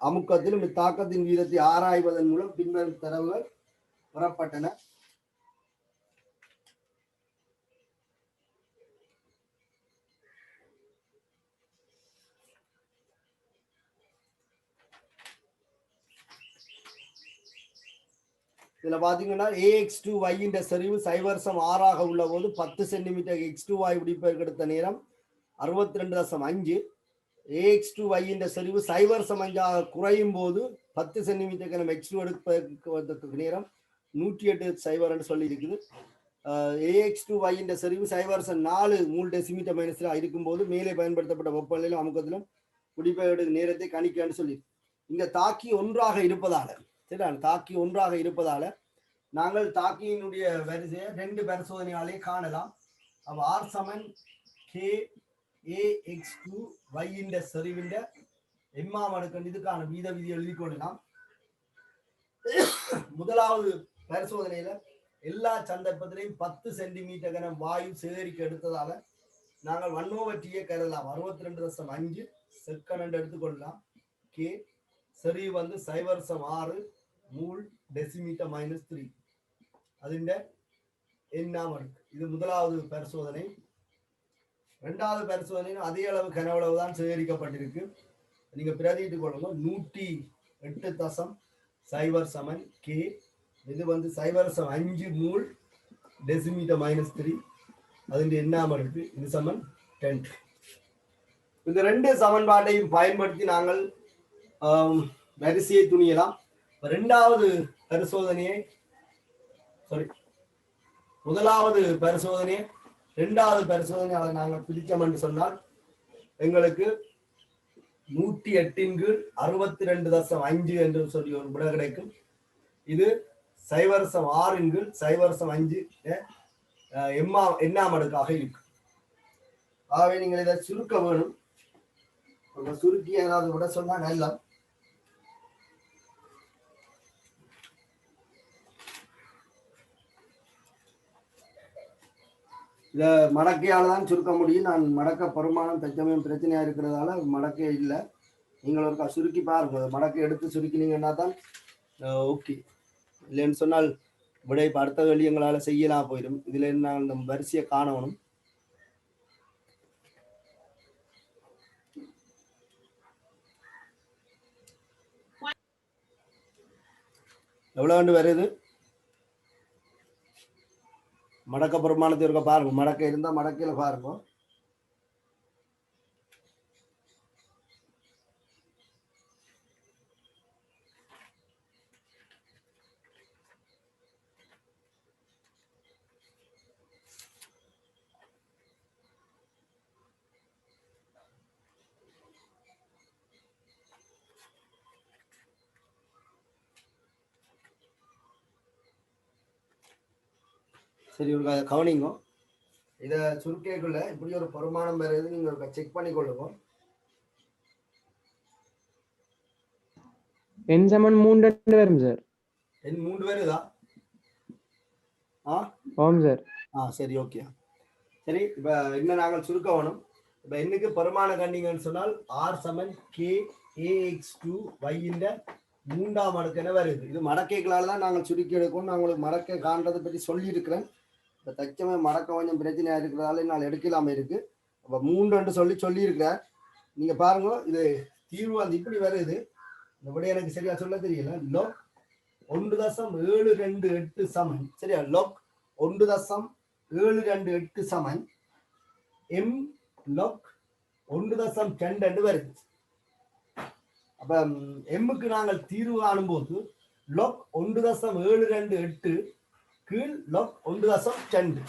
அமுக்கத்திலும் இத்தாக்கத்தின் வீதத்தை ஆராய்வதன் மூலம் பின்வரும் தரவுகள் பெறப்பட்டன. இதுல பாத்தீங்கன்னா AX2Y செறிவு 0.6 உள்ள போது 10 சென்டிமீட்டர் X2Y வெடிப்பதற்கு எடுத்த நேரம் 62.5 AX2Y இந்த செறிவு 0.5 குறையும் போது 10 சென்டிமீட்டர் கனம் X2 எடுப்பதற்கு நேரம் 108.0 என்று சொல்லி இருக்குது. AX2Y இந்த செறிவு 0.4 மூல் டெசிமீட்டர் மைனஸ்ல இருக்கும்போது மேலே பயன்படுத்தப்பட்ட வெப்பநிலையிலும் அமுக்கத்திலும் குடிபெயர்வு நேரத்தை கணிக்கன்னு சொல்லி இங்க தாக்கி ஒன்றாக இருப்பதால சரிதான் தாக்கி ஒன்றாக இருப்பதால நாங்கள் தாக்கியினுடைய வரிசையை 2 பரிசோதனையாலே காணலாம். அப்ப R சமன் K AX2Y இந்த செறிவின் எம்மாம் அடுக்கு இதுக்கான வீத விதி எழுதி கொள்ளலாம். முதலாவது பரிசோதனையில எல்லா சந்தர்ப்பத்திலையும் 10 சென்டிமீட்டர் கனம் வாயு சேகரிக்க எடுத்ததால நாங்கள் 1/T கருதலாம். 62.5 செகண்ட் எடுத்துக்கொள்ளலாம். K செறிவு வந்து 0.6 மூல் டெசிமீட்டர் மைனஸ் 3 அதிண்ட எண்ணாம் அடுக்கு. இது முதலாவது பரிசோதனை. இரண்டாவது பரிசோதனையும் அதே அளவு கனவளவு தான் சேகரிக்கப்பட்டிருக்கு. நீங்க பிரதிட்டு கொள்ளுங்க. 108.0 சமன் K இது வந்து 0.5 மூல் டெசிமீட்டர் மைனஸ் 3 அதிண்ட எண்ணாம் அடுக்கு. இது சமன் 10. இந்த 2 சமன்பாட்டையும் பயன்படுத்தி நாங்கள் வரிசையை துணியலாம். இரண்டாவது பரிசோதனையை முதலாவது பரிசோதனையை இரண்டாவது பரிசோதனையாளர் நாங்கள் பிரித்தோம் என்று சொன்னால் எங்களுக்கு 108/62.5 என்று சொல்லி ஒரு விட கிடைக்கும். இது 0.6/0.5 எண்ணாம் அடுக்காக இருக்கும். ஆகவே நீங்கள் இதை சுருக்க வேணும். சுருக்கி ஏதாவது விட சொன்னா நல்லா. இதை மடக்கையால் தான் சுருக்க முடியும். நான் மடக்க பருமானம் தச்சமயம் பிரச்சனையா இருக்கிறதால மடக்கே இல்லை. நீங்கள் ஒரு சுருக்கி பாருங்க. மடக்கை எடுத்து சுருக்கினீங்கன்னா தான் ஓகே. இல்லைன்னு சொன்னால் விடை அடுத்த வழி எங்களால் செய்யலாம் போயிடும். இதுல நாங்கள் இந்த வரிசையை காணணும். எவ்வளவு வருது மடக்க பெருமானத்தை இருக்க பாருங்க. மடக்க இருந்தா மடக்கையில பாருங்க. சரி, ஒரு கவனிங்க. இதை சுருக்கேக்குள்ள இப்படி ஒரு பருமானம் வருது. நீங்க ஒரு செக் பண்ணி கொள்ளுங்க. n சமன் 3 வரும் சார். n 3 வருதா? ஆம் சார். சரி, ஓகே. சரி, இப்ப என்ன நாங்கள் சுருக்க வேணும். இப்ப என்னக்கு பருமான கண்டிங்கன்னு சொன்னால் R சமன் K AX2Y இந்த 3ஆம் அடுக்கு என வருது. இது மடக்கைகளால் தான் நாங்கள் சுருக்கி எடுக்கணும். நான் உங்களுக்கு மடக்கை காண்றதை பற்றி சொல்லி இருக்கிறேன். இப்போ தச்சமே மடக்க கொஞ்சம் பிரச்சனையா இருக்கிறதால நான் எடுக்கலாம இருக்கு. அப்ப 3 சொல்லி இருக்கிறேன். நீங்க பாருங்க, இது தீர்வு வந்து இப்படி வருது. இந்த விட எனக்கு சரியா சொல்ல தெரியல. லோக் 1.728 சமன். சரியா? லோக் 1.728 சமன் M லோக் 1.2 வருது. அப்ப எம்முக்கு நாங்கள் தீர்வு காணும்போது லோக் 1.728 கீழ் லோக் 1.2.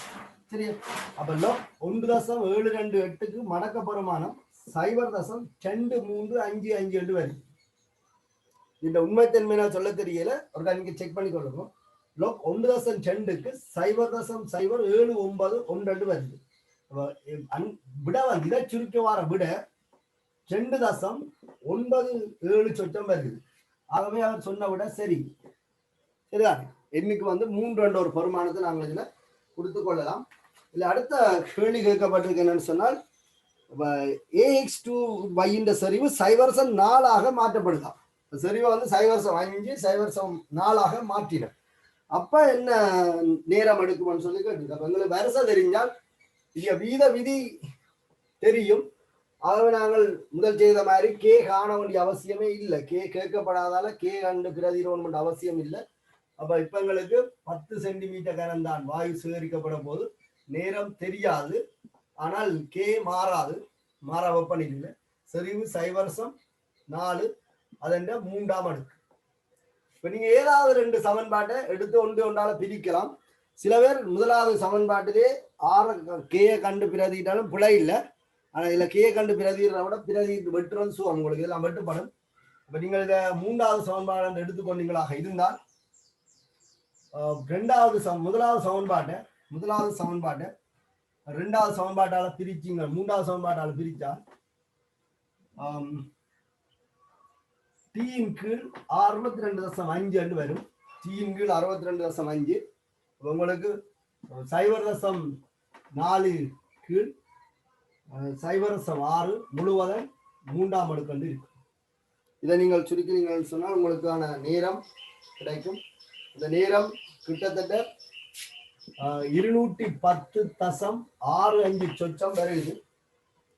சரியா? அப்ப லோக் 1.728க்கு மடக்க பெருமானம் 0.2355 வருது. இந்த உண்மைத்தன்மையா சொல்ல தெரியல. ஒரு நீங்க செக் பண்ணி கொள்ளுங்க. லோக் 1.2க்கு 0.07912 வருது. விட வந்து இதை சுருக்க வார விட 2.97 சொச்சம் வருது. ஆகவே அவர் சொன்ன விட சரி. சரிதான். எண்ணுக்கு வந்து 3 ஒரு பருமானத்தை நாங்கள் இதுல கொடுத்து கொள்ளலாம். இல்ல அடுத்த கேள்வி கேட்கப்பட்டிருக்கு என்னன்னு சொன்னால் AX2Y இந்த சரிவு 0.4 மாற்றப்படுதான். சரிவை வந்து 0.5 0.4 மாற்றின. அப்ப என்ன நேரம் எடுக்கும்னு சொல்லி கேட்டு எங்களுக்கு வரிசை தெரிஞ்சால் இங்க வீத விதி தெரியும். ஆகவே நாங்கள் முதல் செய்த மாதிரி கே காண வேண்டிய அவசியமே இல்லை. கே கேட்கப்படாதால கே கண்டு பிரதிரோன் அவசியம் இல்லை. அப்ப இப்ப எங்களுக்கு 10 சென்டிமீட்டர் கனம் தான் வாயு சேகரிக்கப்பட போது நேரம் தெரியாது. ஆனால் கே மாறாது. மாறா வெப்பநிலையில செறிவு 0.4 அதென்ற 3ஆம் அடுக்கு. இப்ப நீங்க ஏதாவது 2 சமன்பாட்டை எடுத்து ஒன்றால பிரிக்கலாம். சில பேர் முதலாவது சமன்பாட்டிலே கேயை கண்டு பிரதிட்டாலும் பிழை இல்லை. ஆனா இதுல கேயை கண்டு பிரதிடுறத விட பிரதி வெட்டுறது சுகம், உங்களுக்கு இதெல்லாம் வெட்டுப்படும். இப்ப நீங்கள் இதை 3வது சமன்பாடு எடுத்துக்கொண்டீங்களாக இருந்தால் முதலாவது சமன்பாட்டை 2வது சமன்பாட்டால பிரிச்சிங்க, 3வது சமன்பாட்டால பிரிச்சா T கீழ் 62.5 வரும். T கீழ் 62.5 உங்களுக்கு 0.4 கீழ் 0.6 முழுவதும் 3ஆம் அடுக்கு இருக்கு. இதை நீங்கள் சுருக்கிறீங்கன்னு சொன்னால் உங்களுக்கான நேரம் கிடைக்கும். இந்த நேரம் கிட்டத்தட்ட 210.65 சொச்சம் வருது.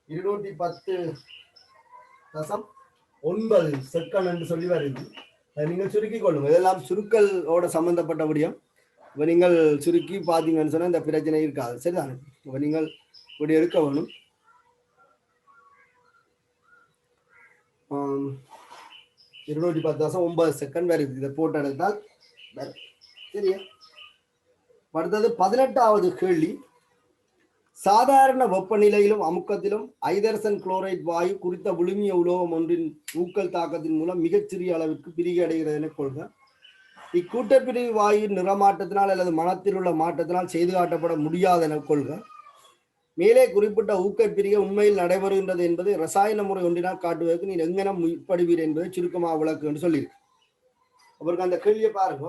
210.9 செகண்ட் என்று சொல்லி வருது. நீங்கள் சுருக்கிக் கொள்ளுங்க. இதெல்லாம் சுருக்கலோட சம்பந்தப்பட்ட முடியும். இப்போ நீங்கள் சுருக்கி பார்த்தீங்கன்னு சொன்னால் இந்த பிரச்சனை இருக்காது. சரிதானே? இப்போ நீங்கள் இப்படி எடுக்க வேணும். 210.9 செகண்ட் வருது. இதை போட்டு எடுத்தால் சரியா? அடுத்தது 18வது கேள்வி. சாதாரண வெப்பநிலையிலும் அமுக்கத்திலும் ஐதரசன் குளோரைட் வாயு குறித்த விழுமிய உலோகம் ஒன்றின் ஊக்கல் தாக்கத்தின் மூலம் மிகச்சிறிய அளவிற்கு பிரிகை அடைகிறது என கொள்க. இக்கூட்டப்பிரிவு வாயுவின் நிறமாற்றத்தினால் அல்லது மனத்தில் உள்ள மாற்றத்தினால் செய்து காட்டப்பட முடியாது என கொள்க. மேலே குறிப்பிட்ட ஊக்கப்பிரிகை உண்மையில் நடைபெறுகின்றது என்பதை ரசாயன முறை ஒன்றினால் காட்டுவதற்கு நீ எங்கன முற்படுவீர் என்பதை சுருக்கமாக விளக்கு என்று சொல்லியிருக்கு. அவருக்கு அந்த கேள்வியை பாருங்க.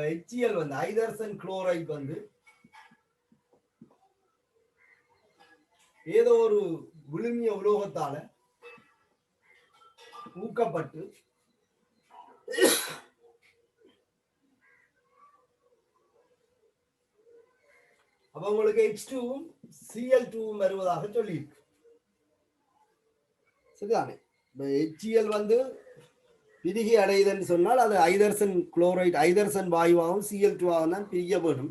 HCl வந்து ஐதரசன் குளோரைட் வந்து ஏதோ ஒரு விழுமிய உலோகத்தால ஊக்கப்பட்டு அப்ப உங்களுக்கு H2வும் Cl2வும் வருவதாக சொல்லியிருக்கு. சரிதானே? HCl வந்து பிரிகை அடையுதுன்னு சொன்னால் அது ஐதரசன் குளோரைட் ஐதரசன் வாயுவாகவும் Cl2ஆகவும் தான் பிரிய வேணும்.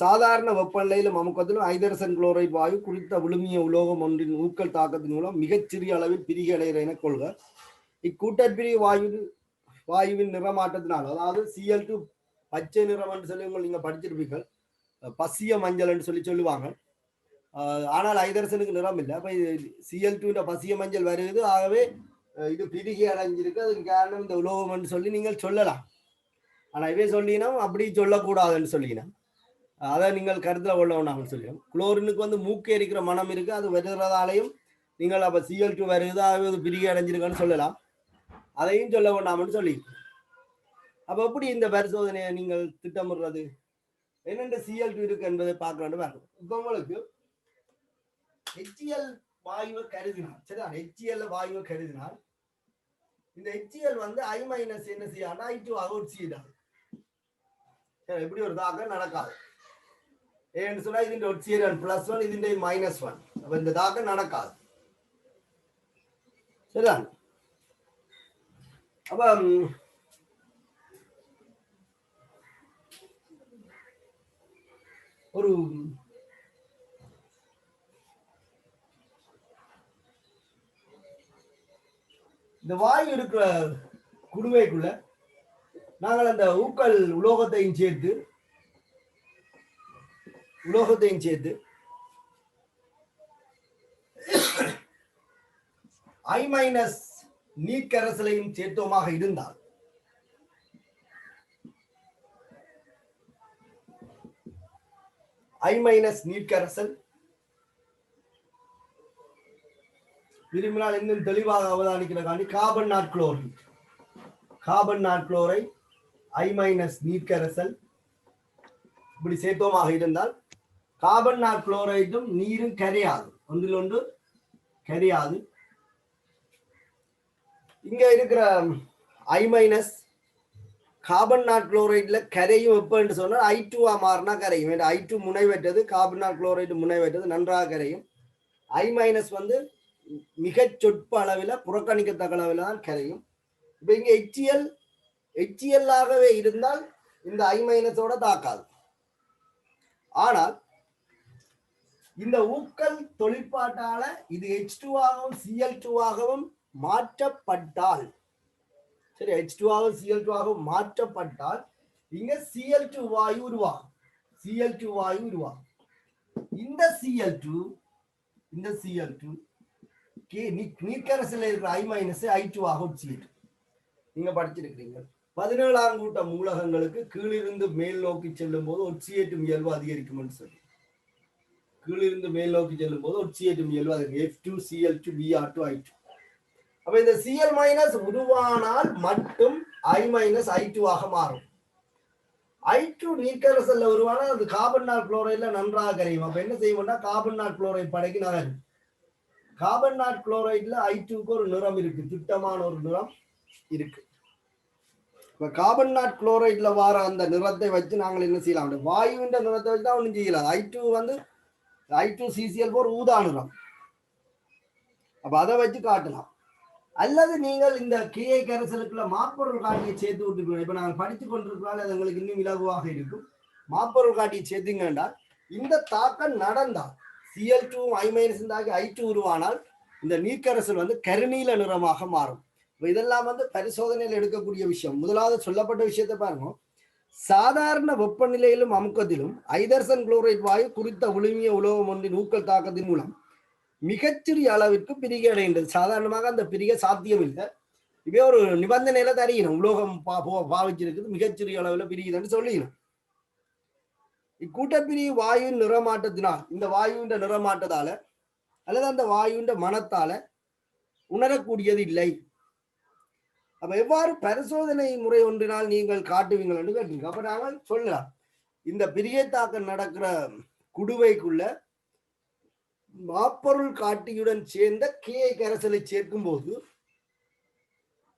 சாதாரண வெப்பநிலையிலும் அமுக்கத்திலும் ஐதரசன் குளோரைட் வாயு குறித்த விழுமிய உலோகம் ஒன்றின் ஊக்கல் தாக்கத்தின் மூலம் மிகச்சிறிய அளவில் பிரிகை அடைகிற என கொள்க. இக்கூட்டப்பிரிவு வாயுவின் நிறமாற்றத்தினால், அதாவது Cl2 பச்சை நிறம் என்று சொல்லி நீங்க படிச்சிருப்பீர்கள், பசிய மஞ்சள் என்று சொல்லுவாங்க. ஆனால் ஐதரசனுக்கு நிறம் இல்லை. அப்ப Cl2 பசிய மஞ்சள் வருது. ஆகவே இது பிரிகை அடைஞ்சிருக்கு. அதுக்கு காரணம் இந்த உலோகம் என்று சொல்லி நீங்கள் சொல்லலாம். ஆனா இவே சொல்லினா அப்படி சொல்லக்கூடாதுன்னு சொல்லினா அதை நீங்கள் கருத்துல கொள்ள வேண்டாம்னு சொல்லிடும். குளோரினுக்கு வந்து மூக்கு எரிக்கிற மனம் இருக்கு. அது வருகிறதாலையும் நீங்கள் அப்ப Cl2 வருது, ஆகவே அது பிரிகை அடைஞ்சிருக்குன்னு சொல்லலாம். அதையும் சொல்ல வேண்டாம்னு சொல்லி அப்ப எப்படி இந்த பரிசோதனையை நீங்கள் திட்டமிடுறது? என்னென்ன Cl2 இருக்கு என்பதை பார்க்க வேண்டும். இப்ப உங்களுக்கு HCl வாயுவை கருதினால், சரிதான், HCl வாயுவை கருதினால் இந்த HCl வந்து I- என்ன செய்யணும்? I2 ஆக ஒட்சிடாது. எப்படி ஒரு தாக்கம் நடக்காது. ஏன்னு சொன்னா இதுண்ட ஒட்சியன் +1, இதுண்ட -1. அப்ப இந்த தாக்கம் நடக்காது. சரிதான்? அப்ப ஒரு இந்த வாயு இருக்கிற குடுவைக்குள்ள நாங்கள் அந்த ஊக்கல் உலோகத்தையும் சேர்த்து I- நீர்க்கரசலையும் சேர்த்தோமாக இருந்தால் I- நீர்க்கரசல் விரும்பினால் இன்னும் தெளிவாக அவதானிக்கிறக்காண்டி கார்பன் நாட்குளோரைட் I- நீர்க்கரசல் இப்படி சேர்த்தோமாக இருந்தால் கார்பன் நாட்குளோரைடும் நீரும் கரையாது, ஒன்றில் ஒன்று கரையாது. இங்க இருக்கிற I- கார்பன் நாட்குளோரைட்ல கரையும் எப்பன்னு சொன்னால் I2 மாறினா கரையும். I2 முனை வெட்டது, கார்பன் நாட்குளோரைடு முனை வெட்டது நன்றாக கரையும். I- வந்து மிக சொற்ப அளவில் புறக்கணிக்கத்தக்க அளவில் தான் கரையும். இப்ப இங்க HCl ஆகவே இருந்தால் இந்த I- தாக்காது. ஆனால் இந்த ஊக்கல் தொழிற்பாட்டால இது H2 ஆகவும் Cl2 ஆகவும் மாற்றப்பட்டால், சரி, H2 ஆகவும் Cl2 ஆகவும் மாற்றப்பட்டால் இங்க Cl2 வாயு உருவாகும். இந்த Cl2 நீர்க்கரசில் இருக்கிற I- I2 ஆகும் Cl2. நீங்க படிச்சிருக்கிறீங்க. 17ஆம் கூட்ட மூலகங்களுக்கு கீழிருந்து மேல் நோக்கி செல்லும் போது ஒட்சியேற்றும் இயல்பு அதிகரிக்கும் சொல்லி, கீழிருந்து மேல் நோக்கி செல்லும் போது ஒட்சியேற்றும் இயல்பு அதிகரிக்கும். F2Cl2Br2I2. அப்ப இந்த Cl- உருவானால் மட்டும் I- I2 ஆக மாறும். I2 நீர்க்கரசல்ல உருவானால் அது கார்பன் நாட்குளோரைட்ல நன்றாக கரையும். அப்ப என்ன செய்வோம்னா கார்பன் நாட்குளோரைடு படைக்கு நகரும். கார்பன் நாட்குளோரைட்ல I2க்கு ஒரு நிறம் இருக்கு, திட்டமான ஒரு நிறம் இருக்கு. இப்ப கார்பன் நாட்குளோரைட்ல வார அந்த நிறத்தை வச்சு நாங்கள் என்ன செய்யலாம், வாயுவின் நிறத்தை வச்சு தான் ஒன்றும் செய்யலாம். I2 வந்து I2CCl4 ஊதா நிறம். அப்ப அதை வச்சு காட்டலாம். அல்லது நீங்கள் இந்த கியை கரைசலுக்குள்ள மாப்பொருள் காட்டியை சேர்த்து விட்டுருக்கோம். இப்ப நாங்கள் படித்துக் கொண்டிருக்கிறோம், அது எங்களுக்கு இன்னும் இலகுவாக இருக்கும். மாப்பொருள் காட்டியை சேர்த்துங்கன்னா இந்த தாக்கம் நடந்தால் Cl2 I- தாக்கி I2 உருவானால் இந்த நீர்க்கரசல் வந்து கருநீல நிறமாக மாறும். இதெல்லாம் வந்து பரிசோதனையில் எடுக்கக்கூடிய விஷயம். முதலாவது சொல்லப்பட்ட விஷயத்தை பாருங்க. சாதாரண வெப்பநிலையிலும் அமுக்கத்திலும் ஐதர்சன் குளோரைட் வாயு குறித்த ஒளிமிய உலோகம் ஒன்றின் ஊக்கல் தாக்கத்தின் மூலம் மிகச்சிறிய அளவிற்கு பிரிகை அடைகின்றது. சாதாரணமாக அந்த பிரிகை சாத்தியம் இல்லை. இதே ஒரு நிபந்தனையில தரணும், உலோகம் பாவிச்சிருக்குது, மிகச்சிறிய அளவில் பிரிகுதுன்னு சொல்லிக்கணும். இக்கூட்டப்பிரிவு வாயுவின் நிறமாட்டத்தினால், இந்த வாயுவின் நிறமாட்டத்தால அல்லது அந்த வாயுவின் மனத்தால உணரக்கூடியது இல்லை. அப்ப எவ்வாறு பரிசோதனை முறை ஒன்றினால் நீங்கள் காட்டுவீங்கள் என்று கேட்டீங்க. அப்ப நாங்கள் சொல்லலாம், இந்த பிரிகை தாக்கம் நடக்கிற குடுவைக்குள்ள மாப்பொருள் காட்டியுடன் சேர்ந்த கியை கரைசலை சேர்க்கும் போது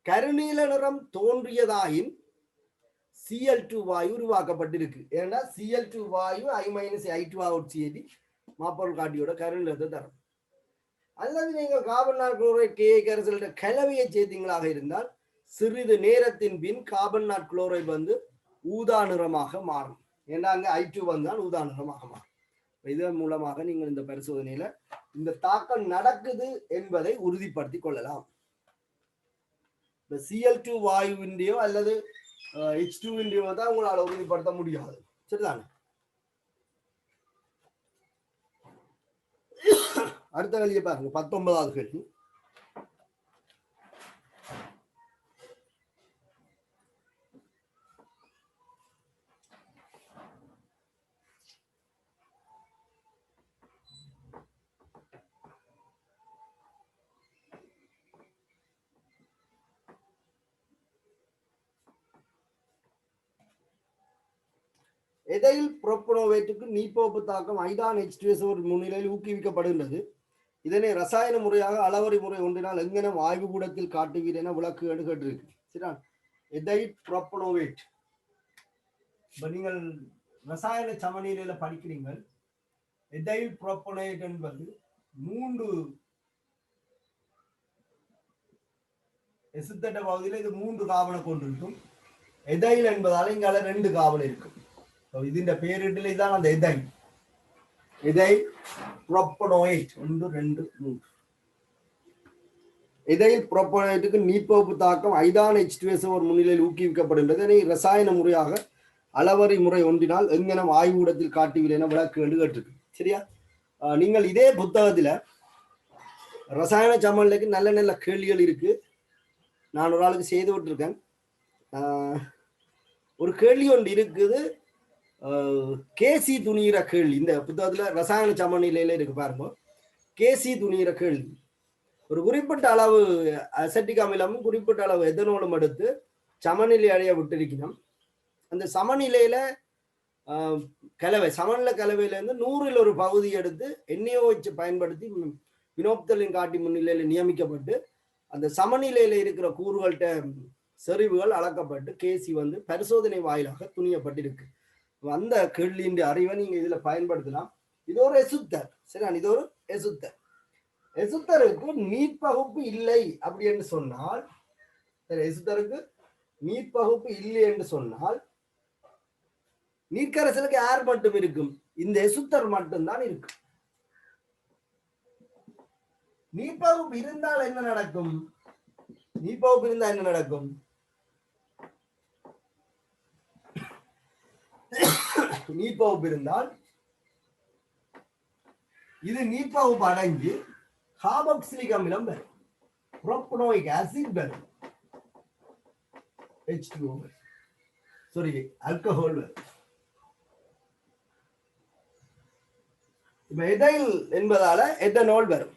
கருநீல நிறம் தோன்றியதாயின் Cl2 வாயு உருவாக்கப்பட்டிருக்கு. ஏன்னா Cl2 வாயு I- I2 சேர்த்து மாப்பொருள் காட்டியோட கருநிலத்தை தரும். அல்லது நீங்கள் கார்பன் நாட்குளோரைட் கியை கரைசலோட கலவையை சேர்த்தீங்களாக இருந்தால் சிறிது நேரத்தின் பின் கார்பன் நாட்குளோரைட் வந்து ஊதா நிறமாக மாறும். ஏன்னா அங்க I2 வந்தால் ஊதா நிறமாக மாறும். இதன் மூலமாக நீங்கள் இந்த பரிசோதனையில இந்த தாக்கம் நடக்குது என்பதை உறுதிப்படுத்திக் கொள்ளலாம். இந்த Cl2 வாயுவின்றையோ அல்லது H2 தான் உங்களால் உறுதிப்படுத்த முடியாது. சரிதானே? அடுத்த கேள்வியை பாருங்க, 19வது கேள்வி. எதையில் புரோப்பனோவேட்டுக்கு நீப்போப்பு தாக்கம் ஐதான் H2SO முன்னிலையில் ஊக்குவிக்கப்படுகின்றது. இதனை ரசாயன முறையாக அளவறி முறை ஒன்றினால் எங்கென ஆய்வு கூடத்தில் காட்டுவீர் என விளக்கு கேட்டிருக்கு. சரியா? எதைல் புரோப்பனோவேட். இப்ப நீங்கள் ரசாயன சமநிலையில படிக்கிறீங்கள். எதைல் புரோப்பனோவேட் என்பது 3 எசுத்தட்ட பகுதியில் இது 3 கார்பனை கொண்டிருக்கும். எதைல் என்பதால இங்கால 2 கார்பன் இருக்கும். ഇതിന്റെ പേരിട്ടില്ല, ഇതാണ് അത് എഥൈൽ. എഥൈൽ புரோப்பனோவேட் 1 2 3. எதைல் புரோப்பனோவேட்டுக்கு நீப்போப்பு தாக்கம் ஐதான் H2SO முன்னிலையில் ஊக்குவிக்கப்படுகின்றது. இதனை ரசாயன முறையாக அளவறி முறை ஒன்றினால் எங்கெனம் ஆய்வுக்கூடத்தில் காட்டுவீர் என விளக்கு கேட்டிருக்கு. சரியா? நீங்கள் இதே புத்தகத்துல ரசாயன சமநிலைக்கு நல்ல நல்ல கேள்விகள் இருக்கு. நான் ஒரு ஆளுக்கு செய்து விட்டுருக்கேன். ஒரு கேள்வி ஒன்று இருக்குது, கேசி துணிகிற கேள்வி. இந்த புத்தகத்துல ரசாயன சமநிலையில இருக்கு பாருங்க. கேசி துணிகிற கேள்வி. ஒரு குறிப்பிட்ட அளவு அசெட்டிக் அமிலமும் குறிப்பிட்ட அளவு எத்தனோலும் எடுத்து சமநிலை அடைய விட்டிருக்கணும். அந்த சமநிலையில கலவை, சமநிலை கலவையில இருந்து 100ல் ஒரு பகுதி எடுத்து NaOH பயன்படுத்தி பினோப்தலின் காட்டி முன்னிலையில நியமிக்கப்பட்டு அந்த சமநிலையில இருக்கிற கூறுகள்கிட்ட செறிவுகள் அளக்கப்பட்டு கேசி வந்து பரிசோதனை வாயிலாக துணியப்பட்டிருக்கு. அந்த கேள்வியின் அறிவை நீங்க இதுல பயன்படுத்தலாம். இது ஒரு எசுத்தர், சரி, இது ஒரு எசுத்தர். எசுத்தருக்கு நீட்பகுப்பு இல்லை அப்படி என்று சொன்னால், எசுத்தருக்கு நீட்பகுப்பு இல்லை என்று சொன்னால் நீர்க்கரசலுக்கு யார் மட்டும் இருக்கும்? இந்த எசுத்தர் மட்டும்தான் இருக்கும். நீர்ப்பகுப்பு இருந்தால் என்ன நடக்கும்? நீர்ப்பகுப்பு இருந்தால் என்ன நடக்கும்? நீர்ப்பகுப்பு இருந்தால் இது நீர்ப்பகுப்பு அடைஞ்சு கார்பாக்சிலிக் அமிலம் வரும், புரோப்பனோயிக் ஆசிட் வரும், H2O வரும், சாரி ஆல்கஹால் வரும். இப்ப எதைல் என்பதால எத்தனால் வரும்.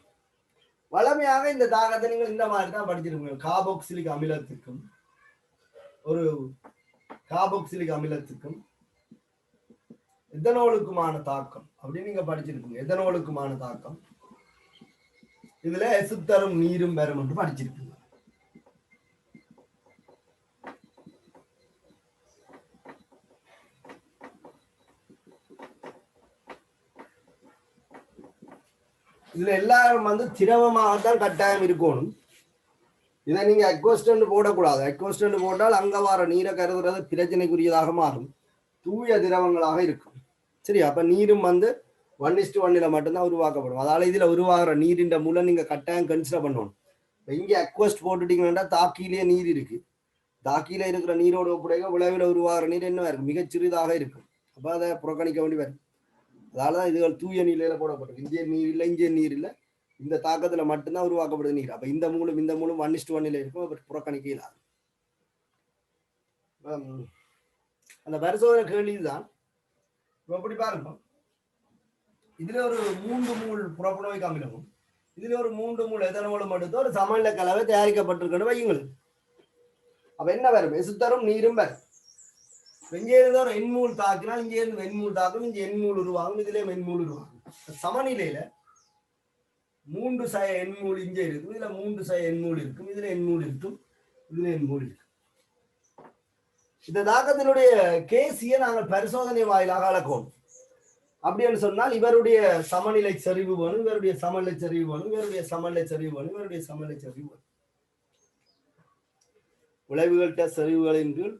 வளமையாக இந்த தாக்கத்தை நீங்கள் இந்த மாதிரி தான் படிச்சிருக்கீங்க. கார்பாக்சிலிக் அமிலத்துக்கும் ஒரு கார்பாக்சிலிக் அமிலத்துக்கும் எத்தனோலுக்குமான தாக்கம் அப்படின்னு நீங்க படிச்சிருக்கீங்க. எத்தனோலுக்குமான தாக்கம் இதுல எசுத்தரும் நீரும் வரும் என்று படிச்சிருக்கீங்க. இதுல எல்லாரும் வந்து திரவமாகத்தான் கட்டாயம் இருக்கணும். இதை நீங்க அக்வஸ்டன்ட் போடக்கூடாது. அக்வஸ்டன்ட் போட்டால் அங்க வர நீரை கருதுறது பிரச்சனைக்குரியதாக மாறும். தூய திரவங்களாக இருக்கும். சரி, அப்ப நீரும் வந்து 1:1 மட்டும்தான் உருவாக்கப்படும். அதால இதுல உருவாகிற நீரின் மூலம் நீங்க கட்டாயம் கன்சிடர் பண்ணணும். இங்க அக்வஸ்ட் போட்டுட்டீங்கன்னா தாக்கியிலேயே நீர் இருக்கு. தாக்கியில இருக்கிற நீரோட ஒப்படைக்க விளைவில் உருவாகிற நீர் என்ன இருக்கும்? மிகச் சிறிதாக இருக்கும். அப்ப அதை புறக்கணிக்க வேண்டி வரும். அதனாலதான் இதுகள் தூய நீர்ல போடப்படும். இந்தியன் நீர் இல்லை, இந்தியன் நீர் இல்லை, இந்த தாக்கத்துல மட்டும்தான் உருவாக்கப்படுது நீர். அப்ப இந்த மூலம் 1:1 இருக்கும். அப்ப புறக்கணிக்க இல்லாது. அந்த பரிசோதனை கேள்விதான் எப்படி பாருங்க. இதுல ஒரு 3 மூல் புரோப்பனோயிக் அமிலமும் இதுல ஒரு 3 மூல் எத்தனோலும் எடுத்து ஒரு சமநிலை கலவை தயாரிக்கப்பட்டிருக்கணும் வையுங்கள். அப்ப என்ன வரும்? எசுத்தரும் நீரும் வரும். இங்கே இருந்து ஒரு எண்மூல் தாக்கினால் இங்கே இருந்து வெண்மூல் தாக்கும், இங்கே எண்மூல் உருவாகும், இதுல மென்மூல் உருவாகும். சமநிலையில 3 சய எண்மூல் இங்கே இருக்கும், இதுல 3 சய எண்மூல் இருக்கும், இதுல எண்மூல் இருக்கும், இதுல எண்மூல் இருக்கும். இந்த தாக்கத்தினுடைய கேசியை நாங்கள் பரிசோதனை வாயிலாக அளக்கும். அப்படின்னு சொன்னால் இவருடைய சமநிலை சரிவு வேணும், இவருடைய சமநிலை சரிவு வேணும், இவருடைய சமநிலை சரிவு வேணும், இவருடைய சமநிலை சரிவு வேணும். விளைவுகள்கிட்ட சரிவுகளின் கீழ்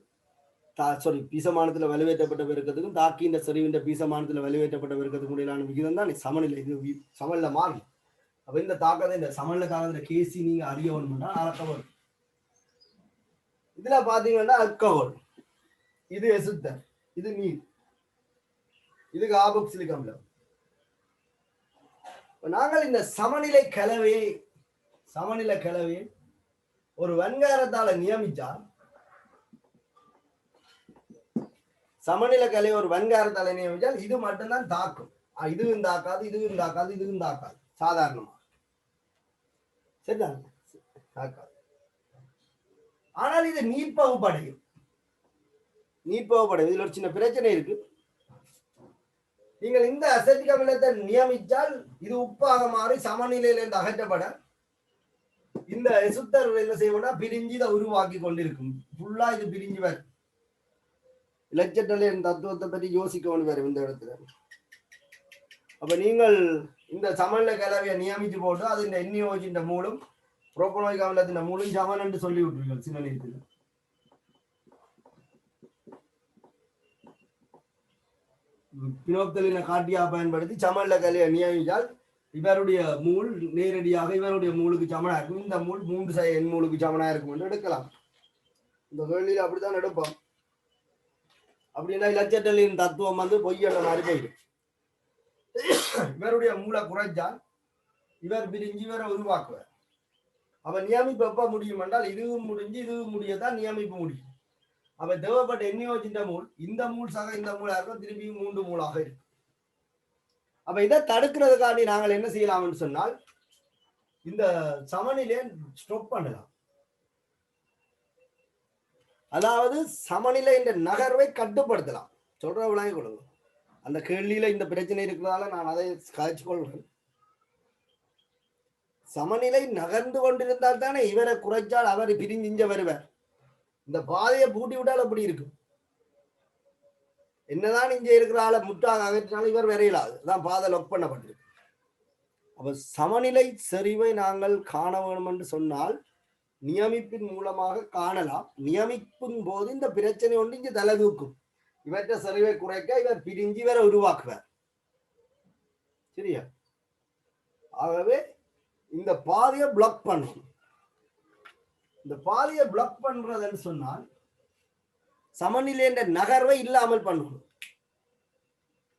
பீசமானத்துல வலுவேற்றப்பட்ட பெருக்கத்துக்கும் தாக்கின்ற சரிவின்ற பீசமானத்துல வலுவேற்றப்பட்ட பெருக்கத்துக்கும் இடையிலான விகிதம் தான் சமநிலை. இது சமநிலை மாறும். அப்ப இந்த தாக்கத்தை, இந்த சமநிலை தாக்கத்துல கேசி நீங்க அறிய வேணும்னா அளக்கவல். இதுல பாத்தீங்கன்னா அல்கஹால், இது எசுத்தர், இது நீர், இது கார்பாக்சிலிக் அமிலம். நாங்கள் இந்த சமநிலை கலவையை ஒரு வெண்காரத்தால நியமிச்சால், சமநிலை கலவை ஒரு வெண்காரத்தால நியமிச்சால் இது மட்டும்தான் தாக்கும். இதுவும் தாக்காது, இதுவும் தாக்காது, இதுவும் தாக்காது. சாதாரணமா சரிதான் தாக்காது. ஆனால் இது நீர்ப்பகுப்படையும். இதுல ஒரு சின்ன பிரச்சனை இருக்கு. நீங்கள் இந்த அசெட்டிக் அமிலத்தை நியமித்தால் இது உப்பாக மாறி சமநிலையில இருந்து அகற்றப்பட இந்த எசுத்தர் என்ன செய்வோம்னா பிரிஞ்சு இதை உருவாக்கி கொண்டிருக்கும். ஃபுல்லா இது பிரிஞ்சு வரும். இலட்சட்டலின் தத்துவத்தை பற்றி யோசிக்க வேண்டி வரும் இந்த இடத்துல. அப்ப நீங்கள் இந்த சமநிலை கலவையை நியமிச்சு போட்டு அது இந்த எண்ணியோஜின் மூலம் புரோப்பனோயிக் அமிலத்தின் மூலம் சமன் என்று சொல்லி விட்டுருங்கள் சின்ன நேரத்தில். பினோப்தலின காட்டியா பயன்படுத்தி சமநிலை கலவையை நியமித்தால் இவருடைய மூல் நேரடியாக இவருடைய மூலுக்கு சமனா இருக்கும். இந்த மூல் 3 சய எண் மூலுக்கு சமனா இருக்கும் என்று எடுக்கலாம். இந்த கேள்வியில் அப்படித்தான் எடுப்போம். அப்படின்னா இலட்சட்டலின் தத்துவம் வந்து பொய்யல்ல மாதிரி போயிடும். இவருடைய மூளை குறைஞ்சால் இவர் பிரிஞ்சு இவரை உருவாக்குவார். அவ நியமிப்பு எப்ப முடியும் என்றால் இதுவும் முடிஞ்சு இதுவும் முடியத்தான் நியமிப்பு முடியும். அவ தேவைப்பட்ட எண்ணியோஜின்ற மூல் இந்த மூல் சக இந்த மூலா இருக்கும், திரும்பியும் 3 மூலாக இருக்கும். அப்ப இதை தடுக்கிறதுக்காண்டி நாங்கள் என்ன செய்யலாம்னு சொன்னால் இந்த சமநிலையை ஸ்டாப் பண்ணலாம். அதாவது சமநிலை என்ற நகர்வை கட்டுப்படுத்தலாம். சொல்ற விளங்கி கொடுங்க. அந்த கேள்வியில இந்த பிரச்சனை இருக்கிறதால நான் அதை காய்ச்சி கொள்கிறேன். சமநிலை நகர்ந்து கொண்டிருந்தால் தானே இவரை குறைச்சால் அவர் பிரிஞ்சிஞ்ச வருவார். இந்த பாதையை பூட்டி விட்டால் அப்படி இருக்கும். என்னதான் இங்க இருக்கிற ஆளை முட்டாக அகற்றினாலும் இவர் வரையலாது. அதான் பாதை லொக் பண்ணப்பட்டிருக்கு. அப்ப சமநிலை செறிவை நாங்கள் காண வேண்டும் என்று சொன்னால் நியமிப்பின் மூலமாக காணலாம். நியமிப்பின் போது இந்த பிரச்சனை ஒன்று இங்கு தலை தூக்கும். இவற்றை செறிவை குறைக்க இவர் பிரிஞ்சு இவரை உருவாக்குவார். சரியா? ஆகவே இந்த பாதையை பிளாக் பண்ணணும். இந்த பாதையை பிளாக் பண்றதுன்னு சொன்னால் சமநிலை என்ற நகர்வை இல்லாமல் பண்ணணும்.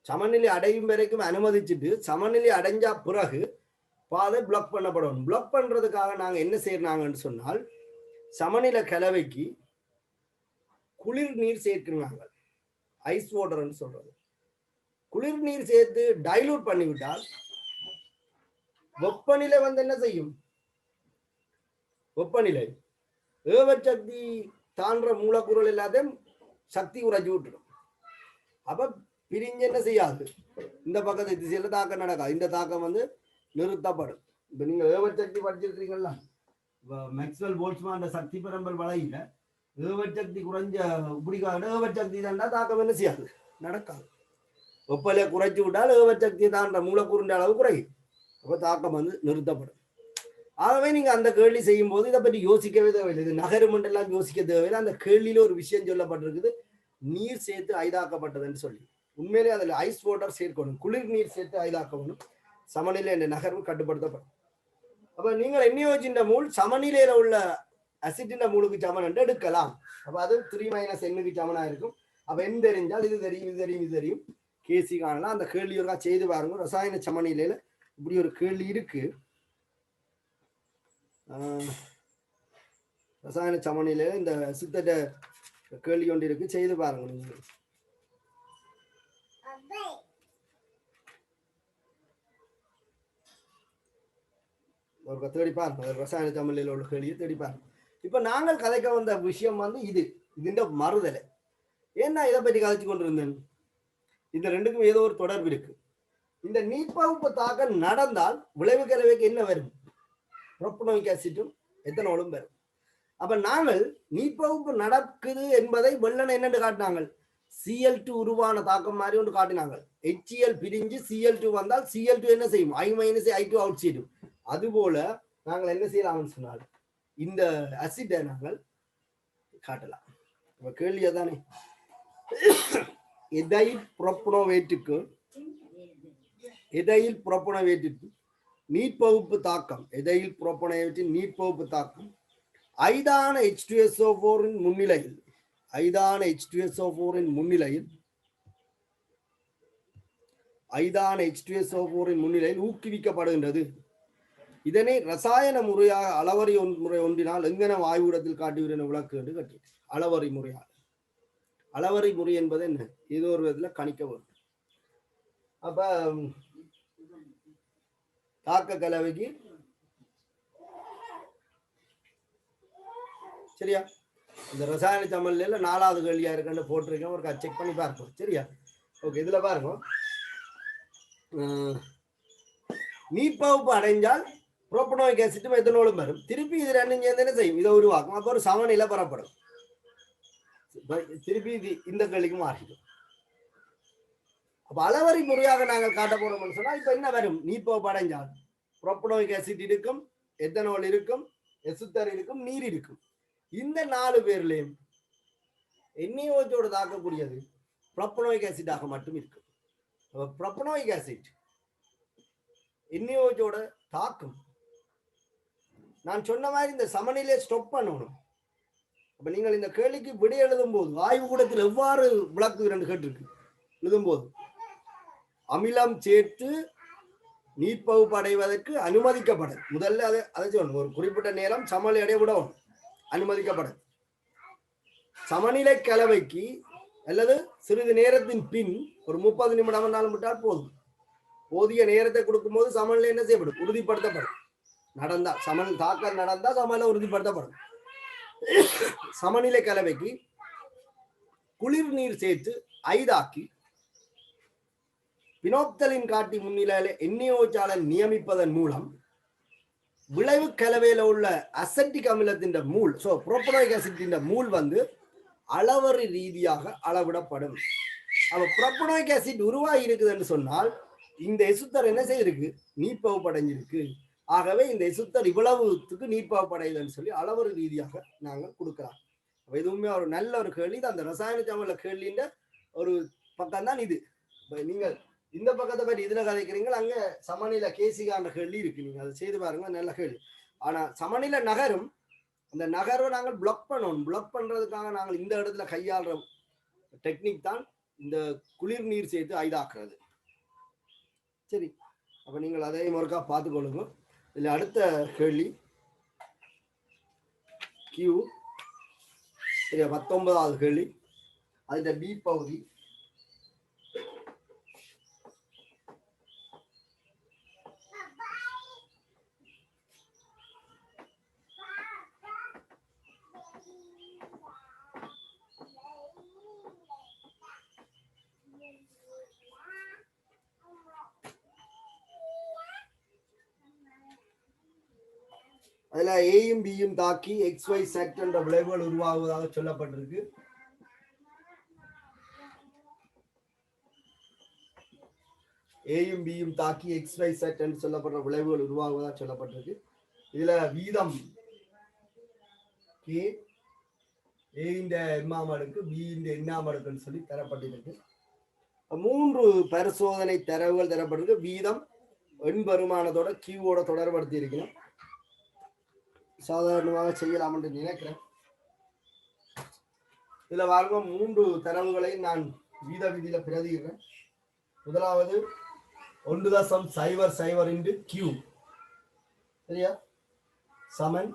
சமநிலை அடையும் வரைக்கும் அனுமதிச்சுட்டு சமநிலை அடைஞ்சா பிறகு பாதை பிளாக் பண்ணப்படணும். பிளாக் பண்றதுக்காக நாங்க என்ன செய்யறாங்கன்னு சொன்னால் சமநிலை கலவைக்கு குளிர் நீர் சேர்க்கிறாங்க. ஐஸ் வாட்டர்னு சொல்றது. குளிர் நீர் சேர்த்து டைலூட் பண்ணிவிட்டால் வெப்பநிலை வந்து என்ன செய்யும்? வெப்பநிலை ஏவச்சக்தி தாண்ட மூலக்கூறுகள் எல்லாத்தையும் சக்தி குறைச்சி விட்டுடும். அப்ப பிரிஞ்சு என்ன செய்யாது? இந்த பக்கத்து திசையில தாக்கம் நடக்காது. இந்த தாக்கம் வந்து நிறுத்தப்படும். இப்ப நீங்க ஏவச்சக்தி படிச்சிருக்கீங்களா? மேக்ஸ்வெல் போல்ட்ஸ்மான் சக்தி பரம்பல் வளையில ஏவச்சக்தி குறைஞ்ச இப்படிக்காக ஏவச்சக்தி தாண்டா தாக்கம் என்ன செய்யாது? நடக்காது. வெப்பநிலை குறைச்சி விட்டால் ஏவச்சக்தி தாண்ட மூலக்கூறுன்ற அளவு குறையும். அப்ப தாக்கம் வந்து நிறுத்தப்படும். ஆகவே நீங்க அந்த கேள்வி செய்யும் போது இதை பற்றி யோசிக்கவே தேவையில்லை. இது நகருமெண்டெல்லாம் யோசிக்க தேவையில்லை. அந்த கேள்வியில ஒரு விஷயம் சொல்லப்பட்டிருக்குது, நீர் சேர்த்து ஐதாக்கப்பட்டதுன்னு சொல்லி. உண்மையிலே அதில் ஐஸ் வாட்டர் சேர்க்கணும், குளிர் நீர் சேர்த்து ஐதாக்கணும். சமநிலை என்ற நகர்வு கட்டுப்படுத்தப்படும். அப்ப நீங்கள் எண்ணியோஜின் மூல் சமநிலையில உள்ள அசிட்டின் மூலுக்கு சமன் என்று எடுக்கலாம். அப்ப அது 3 - Nக்கு சமனா இருக்கும். அப்ப என் தெரிஞ்சால் இது தெரியும், இது தெரியும், இது தெரியும், கேசி காணலாம். அந்த கேள்வி ஒருக்கா செய்து பாருங்க. ரசாயன சமநிலையில இப்படி ஒரு கேள்வி இருக்கு. ரசாயன சமநிலையில இந்த சித்தட்ட கேள்வி ஒன்று இருக்கு, செய்து பாருங்க. நீங்க ஒரு தேடி பாருங்க, ரசாயன சமநிலையில உள்ள கேள்வியை தேடி பாருங்க. இப்ப நாங்கள் கதைக்க வந்த விஷயம் வந்து இதுண்ட மறுதலை. ஏன்னா இதை பற்றி கதைச்சு கொண்டிருந்தேன். இந்த ரெண்டுக்கும் ஏதோ ஒரு தொடர்பு இருக்கு. இந்த நீர்ப்பகுப்பு தாக்கம் நடந்தால் விளைவு கலவைக்கு என்ன வரும்? புரோப்பனோயிக் ஆசிட்டும் எத்தனோலும் வரும். அப்ப நாங்கள் நீர்ப்பகுப்பு நடக்குது என்பதை வெள்ளனை என்னென்று காட்டினாங்க? Cl2 உருவான தாக்கம் மாதிரி ஒன்று காட்டினாங்க. HCl பிரிஞ்சு Cl2 வந்தால் Cl2 என்ன செய்யும்? I - I2 அவுட் செய்யும். அதுபோல நாங்கள் என்ன செய்யலாம்னு சொன்னால் இந்த அசிட்டை நாங்கள் காட்டலாம். இப்ப கேள்வியா தானே, எதைல் புரோப்பனோவேட்டுக்கு நீர்ப்பகுப்பு தாக்கம், எதைல் புரோப்பனோவேட்டின் நீர்ப்பகுப்பு தாக்கம் ஐதான H2SO4 முன்னிலையில், ஐதான H2SO4 முன்னிலையில் ஊக்குவிக்கப்படுகின்றது. இதனை ரசாயன முறையாக அளவறி முறை ஒன்றினால் எங்கன ஆய்வுடத்தில் காட்டுகிறேன் விளக்கு என்று கட்டிட்டு அளவறி முறையாக. அளவறி முறை என்பது என்ன? ஏதோ ஒரு விதத்துல கணிக்க வேண்டும். அப்ப தாக்க கலவைக்கு சரியா, இந்த ரசாயன சமநிலையில 4வது கேள்வியா இருக்குன்னு போட்டிருக்கேன். ஒரு செக் பண்ணி பார்ப்போம். சரியா? ஓகே, இதுல பாருங்க, நீர்ப்பகுப்பு அடைஞ்சால் புரோப்பனோயிக் ஆசிட்டும் எத்தனோலும் வரும். திருப்பி இது ரெண்டும் சேர்ந்து என்ன செய்யும்? இதை உருவாக்கும். அப்போ ஒரு சமநிலை பெறப்படும். திருப்பி இது இந்த கேள்விக்கு மாறிடும். அப்ப அளவறி முறையாக நாங்கள் காட்ட போறோம்னு சொன்னா இப்ப என்ன வரும்? நீர்ப்பகுப்பு அடைஞ்சால் புரோப்பனோயிக் ஆசிட் இருக்கும், எத்தனால் இருக்கும், எசுத்தர் இருக்கும், நீர் இருக்கும். இந்த 4 பேர்லயும் NaOH தாக்கக்கூடியது புரோப்பனோயிக் ஆசிட்டாக மட்டும் இருக்கும். புரோப்பனோயிக் ஆசிட் NaOH தாக்கும். நான் சொன்ன மாதிரி இந்த சமநிலையை ஸ்டாப் பண்ணணும். அப்ப நீங்கள் இந்த கேள்விக்கு விடை எழுதும் போது ஆய்வு கூடத்தில் எவ்வாறு விளக்குகிறேன் கேட்டிருக்கு. எழுதும் போது அமிலம் சேர்த்து நீர்ப்பகுப்பு அடைவதற்கு அனுமதிக்கப்படும். முதல்ல அதை சொல்லணும். ஒரு குறிப்பிட்ட நேரம் சமநிலை அடைய விடவும் அனுமதிக்கப்படும். சமநிலை கலவைக்கு அல்லது சிறிது நேரத்தின் பின் ஒரு 30 நிமிடம் விட்டால் போதும். போதிய நேரத்தை கொடுக்கும் போது சமநிலை என்ன செய்யப்படும்? உறுதிப்படுத்தப்படும். நடந்தா தாக்கம் நடந்தா சமநிலை உறுதிப்படுத்தப்படும். சமநிலை கலவைக்கு குளிர் நீர் சேர்த்து ஐதாக்கி பினோப்தலின் காட்டி முன்னிலையில NaOH நியமிப்பதன் மூலம் விளைவு கலவையில உள்ள அசெட்டிக் அமிலத்தின் மூல், ஸோ புரோப்பனோயிக் ஆசிட்டின் மூல் வந்து அளவறு ரீதியாக அளவிடப்படும். அப்ப புரோப்பனோயிக் ஆசிட் உருவாகி இருக்குதுன்னு சொன்னால் இந்த எசுத்தர் என்ன செய்திருக்கு, நீர்ப்பகுப்பு அடைஞ்சிருக்கு. ஆகவே இந்த எசுத்தர் இவ்வளவுக்கு நீர்ப்பகுப்பு அடையுதுன்னு சொல்லி அளவறு ரீதியாக நாங்கள் கொடுக்கலாம். எதுவுமே ஒரு நல்ல ஒரு கேள்வி. அந்த ரசாயன தமிழ்ல கேள்வின்ற ஒரு பக்கம் தான் இது. நீங்கள் இந்த பக்கத்தை பற்றி இதுல கதைக்கிறீங்க, அங்க சமநிலை கேசிகான்ற கேள்வி இருக்கு, நீங்க அதை செய்து பாருங்க, நல்ல கேள்வி. ஆனா சமநிலை நகரும், அந்த நகர்வை நாங்கள் பிளாக் பண்ணணும். பிளாக் பண்றதுக்காக நாங்கள் இந்த இடத்துல கையாளுற டெக்னிக் தான் இந்த குளிர் நீர் சேர்த்து ஐதாக்குறது. சரி, அப்ப நீங்கள் அதே முறைக்கா பார்த்துக்கொள்ளுங்க. இதுல அடுத்த கேள்வி கியூ 19வது கேள்வி. அதுல பி பகுதி. அதுல ஏயும் பியும் தாக்கி XY செட் என்ற விளைவுகள் உருவாகுவதாக சொல்லப்பட்டிருக்கு. ஏயும் பியும் தாக்கி XY செட் என்று சொல்லப்படுற விளைவுகள் உருவாகுவதாக சொல்லப்பட்டிருக்கு. இதுல வீதம் கே, ஏ இந்த எம்மாம் அடுக்கு, பி இந்த எண்ணாம் அடுக்குன்னு சொல்லி தரப்பட்டிருக்கு. 3 பரிசோதனை தரவுகள் தரப்பட்டிருக்கு. வீதம் எண் பெருமானத்தோட கியூவோட தொடர்படுத்தி இருக்கணும். சாதாரணமாக செய்யலாம் என்று நினைக்கிறேன். இதுல வாழ்க்கை 3 தரவுகளை நான் வீத விதியில பிரதிக்கிறேன். முதலாவது 1.00 into Q, சரியா, சமன்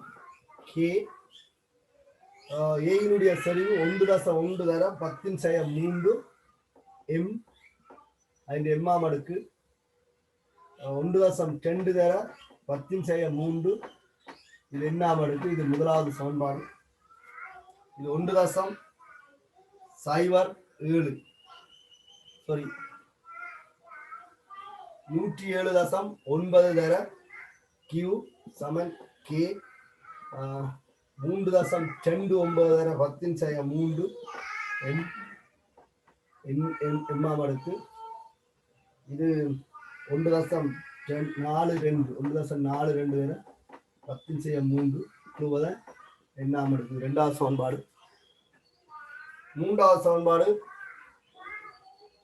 கே. ஏயினுடைய செறிவு 1.1 தர 10⁻³ எம் and எம்மாம் அடுக்கு 1.2 தர 10⁻³ இது எண்ணாம் அடுக்கு. இது முதலாவது சமன்பாடு. இது 1.07 சாரி 107.9 தர Q சமன் கே 3.29 தர 10⁻³ எம்மாம் அடுக்கு. இது 1.42 தர 10⁻³ எண்ணாம் அடுக்கு. இரண்டாவது சமன்பாடு. மூன்றாவது சமன்பாடு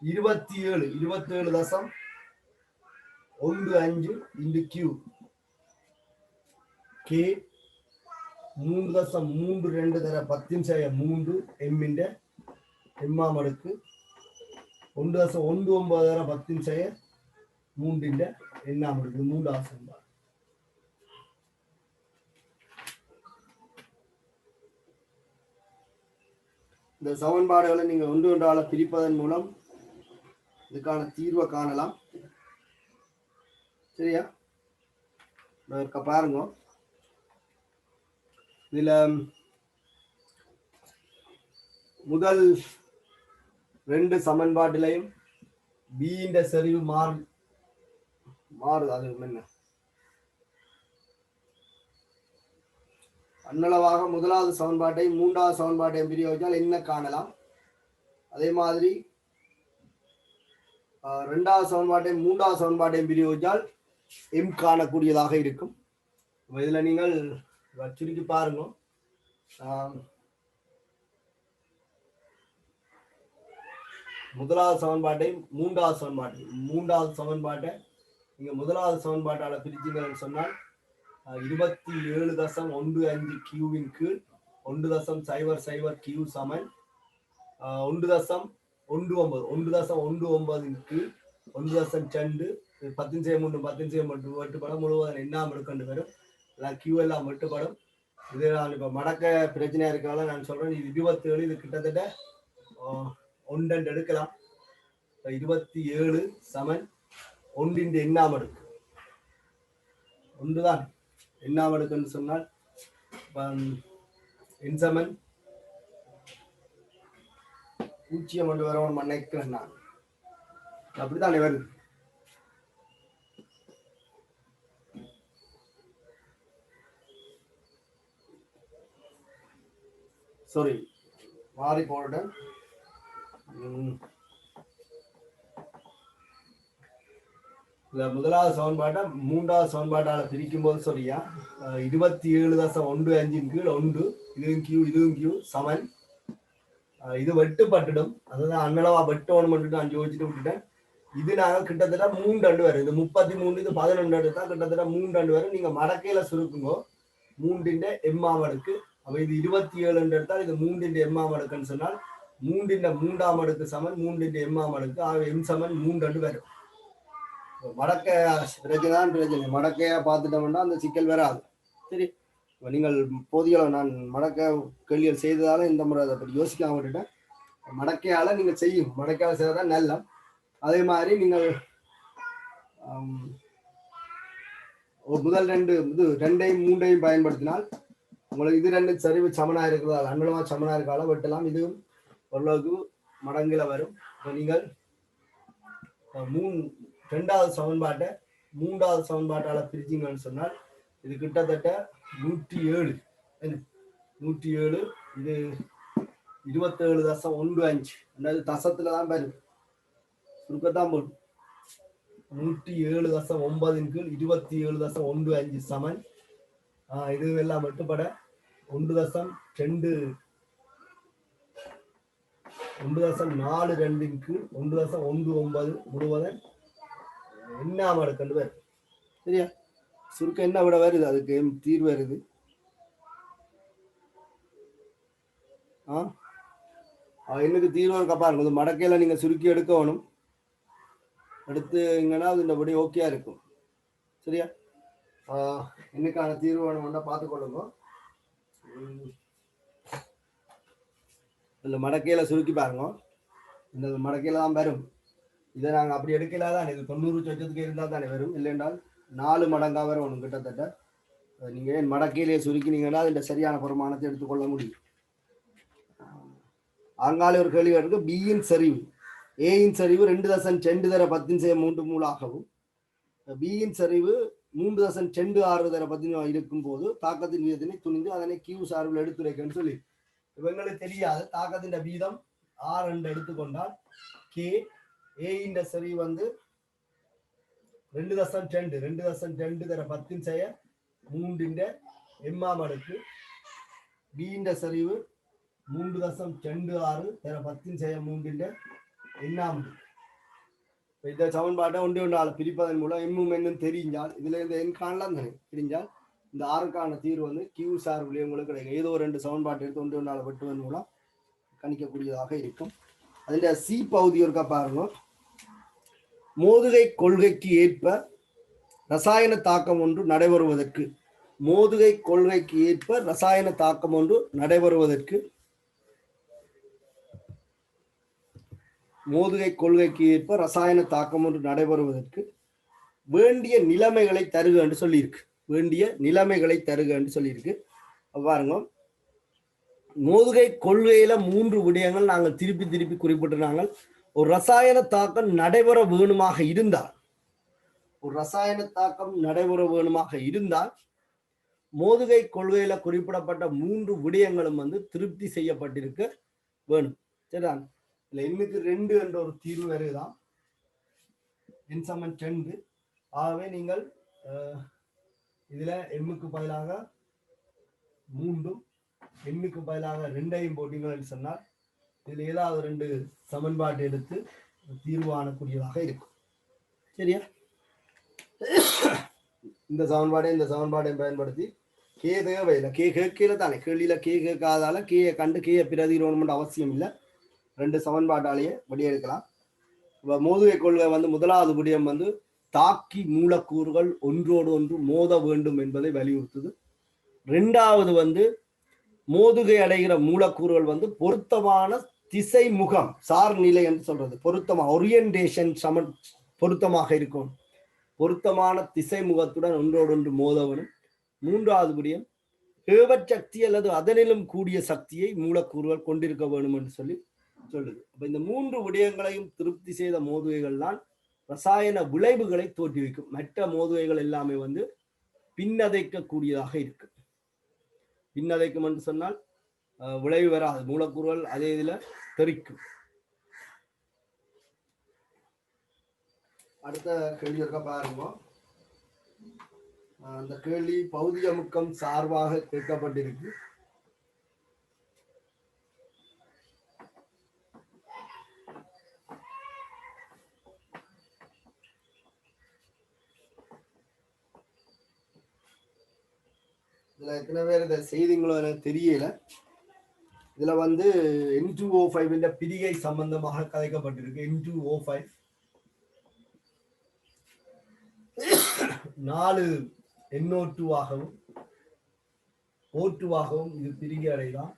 27.15 into Q கே 3.32 தர 10⁻³ எம் இந்த எம்மாம் அடுக்கு. 1.19 தர 10⁻³ இந்த எண்ணாம் அடுக்கு. மூன்றாவது சமன்பாடு. இந்த சமன்பாடுகளை நீங்க ஒன்று ஒன்றால பிரிப்பதன் மூலம் இதுக்கான தீர்வை காணலாம். சரியா, பாருங்க. இதுல முதல் 2 சமன்பாட்டிலையும் பி இந்த செறிவு மாறுது. அது என்ன அன்னளவாக முதலாவது சமன்பாட்டையும் 3வது சமன்பாட்டையும் பிரியோகித்தால் என்ன காணலாம். அதே மாதிரி 2வது சமன்பாட்டையும் 3வது சமன்பாட்டையும் பிரியோகித்தால் எம் காணக்கூடியதாக இருக்கும். இதுல நீங்கள் சுருக்கி பாருங்க. முதலாவது சமன்பாட்டையும் 3வது சமன்பாட்டை நீங்க முதலாவது சமன்பாட்டால பிரிச்சீங்கன்னு சொன்னால் 27.15 கியூவின் கீழ் 1.00 கியூ சமன் 1.19 கீழ் 1.2 10⁻³ வெட்டுப்படம் முழுவதும் எண்ணாம் எடுக்கண்டு வரும். கியூ எல்லாம் வெட்டுப்படும். இது நான் இப்ப மடக்க பிரச்சனையா இருக்கால நான் சொல்றேன். இது 27, இது கிட்டத்தட்ட 1 எடுக்கலாம். 27 சமன் 1 எண்ணாம் அடுக்கு. 1 தான் எண்ணாம் அடுக்குன்னு சொன்னால் என் சமன் 0 வரவன் மன்னிக்கிறேன் நான். அப்படித்தான் வருது. சாரி மாறி போட்டேன். இந்த முதலாவது சமன்பாட்டை மூன்றாவது சமன்பாட்டால பிரிக்கும் போது சொல்லியா 27.15 கீழ் 1 இதுவும் கியூ சமன் இது வெட்டுப்பட்டுடும். அதுதான் அன்னளவா வெட்டோன்னு மட்டும் நான் யோசிச்சுட்டு விட்டுட்டேன். இது நாங்கள் கிட்டத்தட்ட 3 அண்டு வரும். இது 33 இது 11 எடுத்தா கிட்டத்தட்ட 3 அண்டு வரும். நீங்க மடக்கையில சுருக்குங்கோ 3ன் எம்மாம் அடுக்கு. அப்ப இது 27 எடுத்தால் இது 3ன் எம்மாம் அடுக்குன்னு சொன்னால் 3ன் 3ஆம் அடுக்கு சமன் 3ன் எம்மாம் அடுக்கு. ஆக எம் சமன் 3 அண்டு வரும். மடக்க பிரச்சனைதான் பிரச்சனை. மடக்கையா பார்த்துட்டோம்னா அந்த சிக்கல் வராது. சரி, நீங்கள் போதிய நான் மடக்க கேள்விகள் செய்ததால இந்த முறை அதை பற்றி யோசிக்காம விட்டுட்டேன். மடக்கையால நீங்கள் செய்யும், மடக்கையால செய்யறதான் நல்ல. அதே மாதிரி நீங்கள் ஒரு முதல் ரெண்டையும் மூன்றையும் பயன்படுத்தினால் உங்களுக்கு இது ரெண்டு சரிவு சமனா இருக்கிறதால அன்னளவா சமனா இருக்கால வெட்டலாம். இதுவும் ஓரளவுக்கு மடங்குல வரும். நீங்கள் ரெண்டாவது சமன்பாட்டை மூன்றாவது சமன்பாட்டால பிரிச்சிங்கன்னு சொன்னால் இது கிட்டத்தட்ட 107. இது 27.15 அதாவது தசத்துலதான் வரும். சுருக்கத்தான் போடும். 107.9 கீழ் 27.15 சமன் இது எல்லாம் மட்டுப்பட 1.42 கீழ் 1.19 முழுவதும் என்ன அடுக்கண்டு வரும். சரியா, சுருக்கம் என்ன விட வருது, அதுக்கு தீர்வு வருது. எனக்கு தீர்வு இருக்கா பாருங்க. மடக்கையில நீங்க சுருக்கி எடுக்கணும். எடுத்துங்கன்னா அது இந்தபடி ஓகேயா இருக்கும். சரியா, என்னைக்கான தீர்வு வேணும்னா பார்த்துக்கொள்ளுங்க. இந்த மடக்கையில சுருக்கி பாருங்க. இந்த மடக்கையில தான் வரும். இதை நாங்கள் அப்படி எடுக்கலாதான். இது 90 சொச்சத்துக்கு இருந்தால் தானே வரும். இல்லைன்றால் 4 மடங்கா வரும் கிட்டத்தட்ட. நீங்க மடக்கையிலேயே சுருக்கினீங்கன்னா இந்த சரியான பிரமாணத்தை எடுத்துக்கொள்ள முடியும். ஆங்காலே ஒரு கேள்வி இருக்கு. பியின் சரிவு ஏயின் சரிவு 2.2 மூலாகவும் பியின் சரிவு 3.26 இருக்கும் போது தாக்கத்தின் வீதத்தினை துணிந்து அதனை கியூ சார்பில் எடுத்துரைக்கன்னு சொல்லி இவங்களுக்கு தெரியாது. தாக்கத்தின் வீதம் R என்று எடுத்துக்கொண்டால் கே ஏயின் சரிவு 2.2 எம்மாம் அடுக்கு. பியின் சரிவு 3.26 எண்ணாம். இந்த சமன்பாட்டை ஒன்றால் பிரிப்பதன் மூலம் எம்மும் என்னும் தெரிஞ்சால் இதுல இந்த எண் காணலாம் தானே. தெரிஞ்சால் இந்த ஆறுக்கான தீர்வு கியூ சார்புலேயே உங்களுக்கு கிடைக்கும். ஏதோ 2 சமன்பாட்டை எடுத்து ஒன்றால் வெட்டுவதன் மூலம் கணிக்கக்கூடியதாக இருக்கும். அதுல சி பகுதி ஒருக்கா பாருங்க. மோதுகை கொள்கைக்கு ஏற்ப ரசாயன தாக்கம் ஒன்று நடைபெறுவதற்கு மோதுகை கொள்கைக்கு ஏற்ப ரசாயன தாக்கம் ஒன்று நடைபெறுவதற்கு மோதுகை கொள்கைக்கு ஏற்ப ரசாயன தாக்கம் ஒன்று நடைபெறுவதற்கு வேண்டிய நிலைமைகளை தருக என்று சொல்லியிருக்கு. வேண்டிய நிலைமைகளை தருக என்று சொல்லியிருக்கு. பாருங்க, மோதுகை கொள்கையில 3 விடயங்கள் நாங்கள் திருப்பி குறிப்பிட்டிருந்தாங்க. ஒரு ரசாயன தாக்கம் நடைபெற வேணுமாக இருந்தால் மோதுகை கொள்கையில குறிப்பிடப்பட்ட 3 விடயங்களும் திருப்தி செய்யப்பட்டிருக்க வேணும். சரிதான். இல்ல எண்ணுக்கு 2 என்ற ஒரு தீர்வு வருதான். என் சமன் 2. ஆகவே நீங்கள் இதுல எம்முக்கு பதிலாக 3 எண்ணுக்கு பதிலாக 2ஐயும் போட்டீங்கன்னு சொன்னால் இதுல ஏதாவது 2 சமன்பாட்டை எடுத்து தீர்வானக்கூடியதாக இருக்கும். சரியா, இந்த சமன்பாடை பயன்படுத்தி கே தேவையில்லை. கே கேட்கல தானே, கேள்வியில கே கேட்காதால கேயை கண்டு கேயை பிரதிரோணம் அவசியம் இல்லை. 2 சமன்பாட்டாலேயே வெளியெடுக்கலாம். மோதுகை கொள்கை முதலாவது விடயம் தாக்கி மூலக்கூறுகள் ஒன்றோடு ஒன்று மோத வேண்டும் என்பதை வலியுறுத்துது. 2வது மோதுகை அடைகிற மூலக்கூறுகள் பொருத்தமான திசை முகம் சார்நிலை என்று சொல்றது. ஓரியன்டேஷன் பொருத்தமாக இருக்கும். பொருத்தமான திசை முகத்துடன் ஒன்றோடு ஒன்று மோதவனும். 3வது விடயம் ஏவச்சக்தி அல்லது அதனிலும் கூடிய சக்தியை மூலக்கூறுகள் கொண்டிருக்க வேண்டும் என்று சொல்லுது. அப்ப இந்த 3 விடயங்களையும் திருப்தி செய்த மோதுகைகள் தான் ரசாயன விளைவுகளை தோற்றுவிக்கும். மற்ற மோதுகைகள் எல்லாமே பின்னதைக்க கூடியதாக இருக்கு. பின்னதைக்கும் என்று சொன்னால் விளைவு வராது, மூலக்கூறுகள் அதே இதுல தெரிக்கும். அடுத்த கேள்வி இருக்க பாருங்க. அந்த கேள்வி பௌதிக அமுக்கம் சார்பாக கேட்கப்பட்டிருக்கு. இதுல எத்தனை பேர் இதை செய்திங்களோ எனக்கு தெரியல. இதுல வந்து N2O5 என்ற பிரிகை சம்பந்தமாக கதைக்கப்பட்டிருக்கு. N2O5 4 NO2 ஆகவும் O2 ஆகவும் இது பிரிகை அடையலாம்.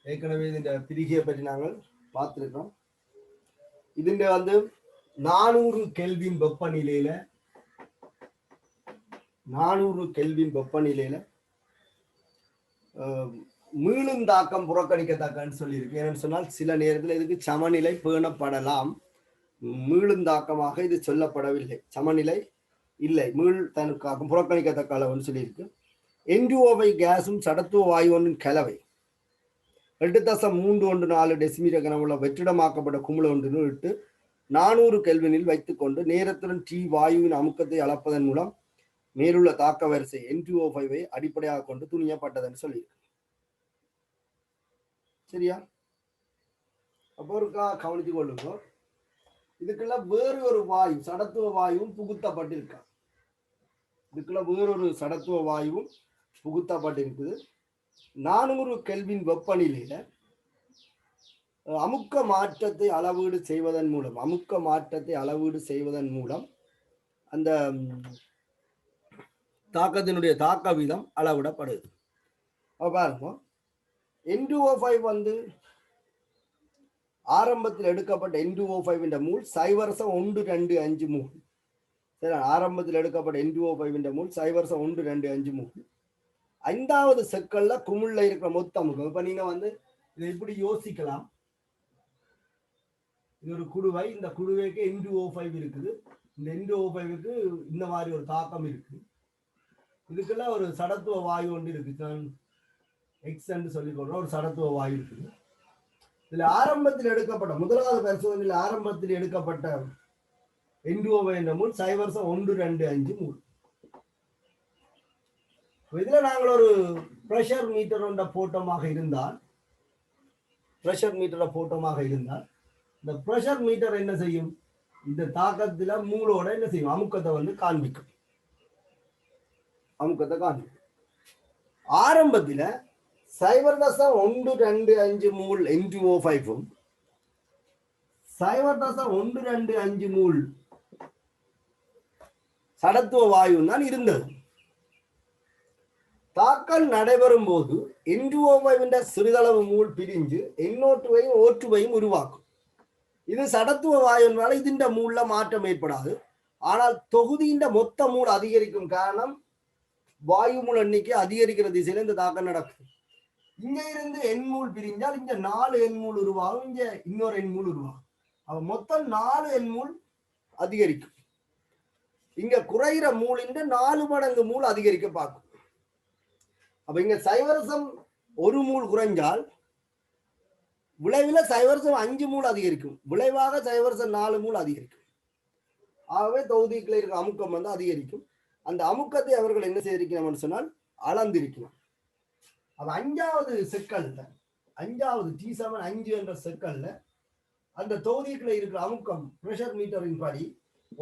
ஏற்கனவே இந்த பிரிகையை பற்றி நாங்கள் பார்த்திருக்கோம். இதுல வந்து 400 கெல்வின் வெப்பநிலையில 400 கெல்வின் வெப்பநிலையில மீளும் தாக்கம் புறக்கணிக்கத்தக்கன்னு சொல்லியிருக்கு. ஏன்னு சொன்னால் சில நேரத்தில் இதுக்கு சமநிலை பேணப்படலாம். மீளும் தாக்கமாக இது சொல்லப்படவில்லை, சமநிலை இல்லை, மீள் தனக்காக புறக்கணிக்கத்தக்க அளவுன்னு சொல்லியிருக்கு. N2O5 கேஸும் சடத்துவ வாயு ஒன்றின் கலவை 8.314 டெசிமீட்டர் கனவுள்ள வெற்றிடமாக்கப்பட்ட குமிழ் ஒன்றினுள் இட்டு 400 கெல்வினில் வைத்துக்கொண்டு நேரத்துடன் T வாயுவின் அமுக்கத்தை அளப்பதன் மூலம் மேலுள்ள தாக்க வரிசை N2O5 அடிப்படையாக கொண்டு துணியப்பட்டதுன்னு சொல்லியிருக்கு. சரியா? அப்போ ஒருக்கா கவனித்து கொள்ளுங்க. இதுக்குள்ள வேறொரு வாயு சடத்துவ வாயுவும் புகுத்தப்பட்டிருக்கா. இதுக்குள்ள வேறொரு சடத்துவ வாயுவும் புகுத்தப்பட்டிருக்குது. 400 கெல்வின் வெப்பநிலையில அமுக்க மாற்றத்தை அளவீடு செய்வதன் மூலம் அந்த தாக்கத்தினுடைய தாக்க வீதம் அளவிடப்படுது. பாருங்க, N2O5 வந்து ஆரம்பத்தில் எடுக்கப்பட்ட N2O5 என்ற மூல் 0.125 மூல். சரி, ஆரம்பத்தில் எடுக்கப்பட்ட N2O5 மூல் 0.125 மூல். 5வது செக்கல்ல குமிழ்ல இருக்கிற மொத்த அமுக்கம். இப்ப நீங்க வந்து இதை இப்படி யோசிக்கலாம். இது ஒரு குடுவை, இந்த குடுவைக்கு N2O5 இருக்குது. இந்த N2O5க்கு இந்த மாதிரி ஒரு தாக்கம் இருக்கு. இதுக்குள்ள ஒரு சடத்துவ வாயு ஒன்று இருக்கு, எக்ஸ் என்று சொல்லிக் கொள்ற ஒரு சடத்துவ வாயு இருக்குது. இதுல ஆரம்பத்தில் எடுக்கப்பட்ட முதலாவது பரிசோதனையில் ஆரம்பத்தில் எடுக்கப்பட்ட N2O5 என்ற மூல் 0.125 மூல். இதுல நாங்கள் ஒரு பிரஷர் மீட்டர் போட்டோமாக இருந்தால் இந்த பிரஷர் மீட்டர் என்ன செய்யும்? இந்த தாக்கத்துல மூலோட என்ன செய்யும்? அமுக்கத்தை வந்து காண்பிக்கும். ஆரம்பத்துல 0.125 மூல் N2O5 0.125 மூல் சடத்துவ வாயு தான் இருந்தது. தாக்கல் நடைபெறும் போது N2O5 சிறிதளவு மூல் பிரிஞ்சு NO2வையும் O2வையும் உருவாக்கும். இது சடத்துவ வாயுனால இதுண்ட மூல்ல மாற்றம் ஏற்படாது. ஆனால் தொகுதியின் மொத்த மூல் அதிகரிக்கும். காரணம் வாயு மூல் எண்ணிக்கை அதிகரிக்கிற திசையில இந்த தாக்கம் நடக்கும். இங்க இருந்து எண் மூல் பிரிஞ்சால் இங்க 4 எண் மூல் உருவாகும், இங்க இன்னொரு எண் மூல் உருவாகும். அவ மொத்தம் 4 எண் மூல் அதிகரிக்கும். இங்க குறைகிற மூலின் 4 மடங்கு மூல் அதிகரிக்க பார்க்கும். அப்ப இங்க 0.1 மூல் குறைஞ்சால் விளைவில் 0.5 மூல் அதிகரிக்கும். விளைவாக 0.4 மூல் அதிகரிக்கும். ஆகவே தொகுதிக்குள்ள இருக்க அமுக்கம் வந்து அதிகரிக்கும். அந்த அமுக்கத்தை அவர்கள் என்ன செய்திருக்கணும்னு சொன்னால் அளந்திருக்கணும். அப்ப 5வது செக்கல்ல 5வது T7 5 என்ற செக்கல்ல அந்த தொகுதிக்குள்ள இருக்கிற அமுக்கம் பிரஷர் மீட்டரின் படி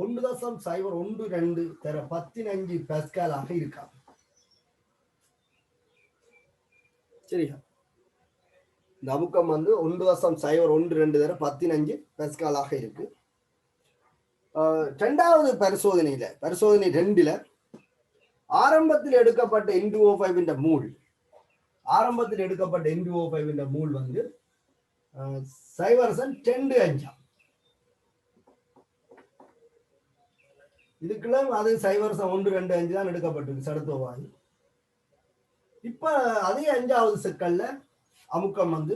1.012 தர 15 பாஸ்கல் ஆக இருக்கா. சரியா? இந்த அமுக்கம் வந்து 1.012 தர 15 பாஸ்கல் ஆக இருக்கு. 2வது பரிசோதனை 2ல ஆரம்பத்தில் எடுக்கப்பட்ட N2O5 என்ற மூல் வந்து 0.25. இதுக்குள்ள அது 0.125 தான் எடுக்கப்பட்டிருக்கு சடத்துவ வாயு. இப்ப அதே 5வது செக்கல்ல அமுக்கம் வந்து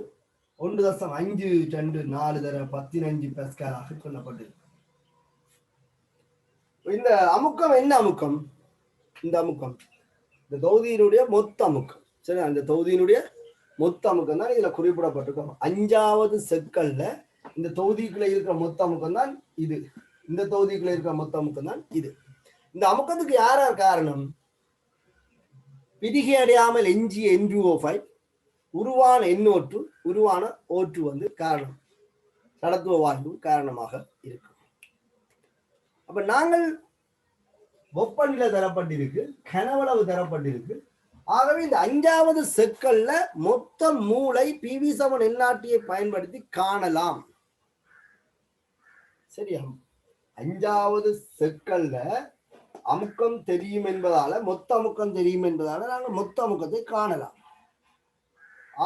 1.524 தர 15 பாஸ்கல் ஆக சொல்லப்பட்டிருக்கு. இந்த அமுக்கம் என்ன அமுக்கம்? இந்த தொகுதியினுடைய மொத்த அமுக்கம். சரி, அந்த தொகுதியினுடைய மொத்த அமுக்கம் தான் இதுல குறிப்பிடப்பட்டிருக்கும். 5வது செக்கல்ல இந்த தொகுதிக்குள்ள இருக்கிற மொத்த அமுக்கம் தான் இது. இந்த தொகுதிக்குள்ள இருக்கிற மொத்த அமுக்கம் தான் இது. இந்த அமுக்கத்துக்கு யார் யார் காரணம்? பிரிகை அடையாமல் எஞ்சிய N2O5 உருவான NO2 உருவான O2 வந்து காரணம், கடத்துவ வாயு காரணமாக இருக்கு. அப்ப நாங்கள் வெப்பநிலை தரப்பட்டிருக்கு, கனவளவு தரப்பட்டிருக்கு. ஆகவே இந்த 5வது செக்கல்ல மொத்த மூளை PV7 NRTயை பயன்படுத்தி காணலாம். சரியா? 5வது செக்கல்ல அமுக்கம் தெரியும் என்பதால, மொத்த அமுக்கம் தெரியும் என்பதால நாங்கள் மொத்த அமுக்கத்தை காணலாம்.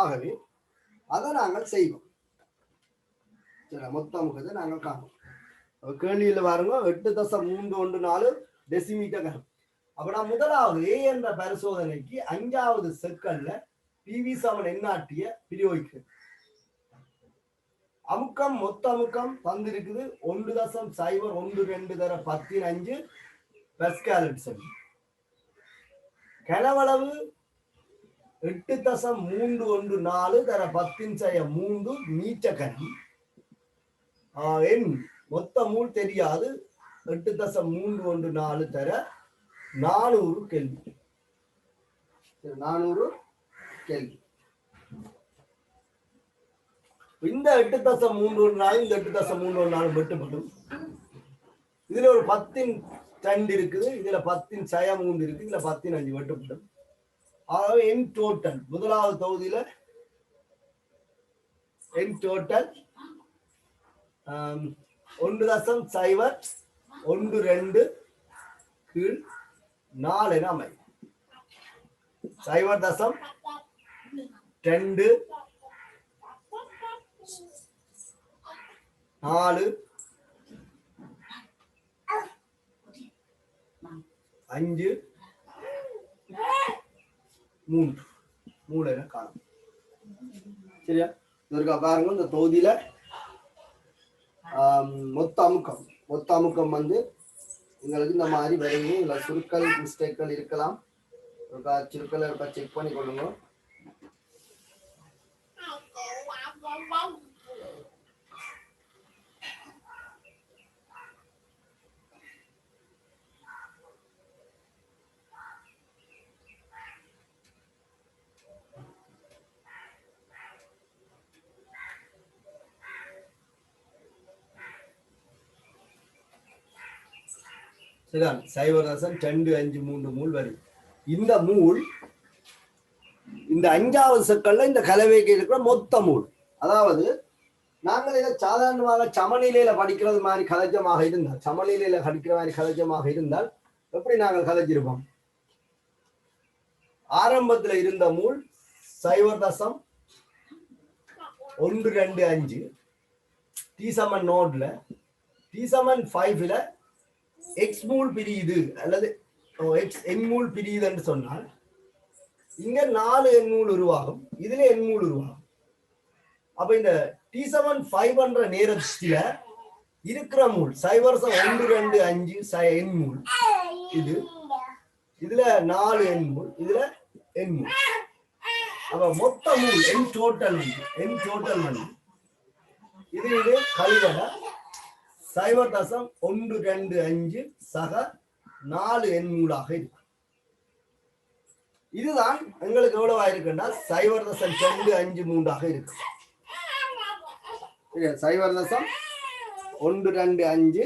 ஆகவே அதை நாங்கள் செய்வோம். மொத்த அமுக்கத்தை நாங்கள் காணுவோம். கேள்வியில் பாருங்க 8.314 டெசிமீட்டர் கனம். அப்ப நான் முதலாவது A என்ற பரிசோதனைக்கு 5வது செக்கல்ல PV7 NRTயை பிரயோகிக்கிறேன். அமுக்கம் மொத்த அமுக்கம் தந்திருக்குது 1.012 தர 10⁵ பாஸ்கல். கனவளவு 8.314 தர 10⁻³ மீட்டர் கனம். மொத்த மூல் தெரியாது, 8.314 தர 400 கெல்வின். 400 கெல்வின். இந்த 8.314 இந்த 8.314 வெட்டுப்படும். இதுல ஒரு 10⁻2 இருக்குது, இதுல 10⁻3 இருக்கு, இதுல 10⁻5 வெட்டுப்படும். ஆகவே என் டோட்டல் முதலாவது தொகுதியில என் டோட்டல் 1.012 கீழ் 4 என அமையும். 0.2 4 5 3 என காணும். சரியா? இதற்கு பாருங்க இந்த தொகுதியில மொத்த அமுக்கம் வந்து உங்களுக்கு இந்த மாதிரி வருங்க. இதுல சுருக்கல் மிஸ்டேக்கள் இருக்கலாம், சுருக்களை செக் பண்ணி கொள்ளுங்க. சரிதான். 0.253 மூல் வரும். இந்த மூல் இந்த 5வது செக்கல்ல இந்த கலவைக்கு இருக்கிற மொத்த மூல். அதாவது நாங்கள் இதை சாதாரணமாக சமநிலையில படிக்கிறது மாதிரி கலைஜமாக இருந்தால், சமநிலையில படிக்கிற மாதிரி கலைஜமாக இருந்தால் எப்படி நாங்கள் கலைச்சிருப்போம்? ஆரம்பத்துல இருந்த மூல் 0.125 T7 நோட்ல T7 5ல எக்ஸ் மூல் பிரியுது அல்லது எக்ஸ் என் மூல் பிரியுது என்று சொன்னால் இங்க 4 எண் மூல் உருவாகும், இதுல எண் மூல் உருவாகும். அப்ப இந்த T7 5 என்ற நேரத்துல இருக்கிற மூல் 0.125 எண் மூல், இதுல 4 எண் மூல், இதுல எண் மூல். அப்ப மொத்த மூல் என் டோட்டல் வந்து இது கழிவட 0.125 சக 4 எண் மூலாக இருக்கு. இதுதான் எங்களுக்கு எவ்வளவா இருக்குன்னா 0.253 இருக்கு. 0.125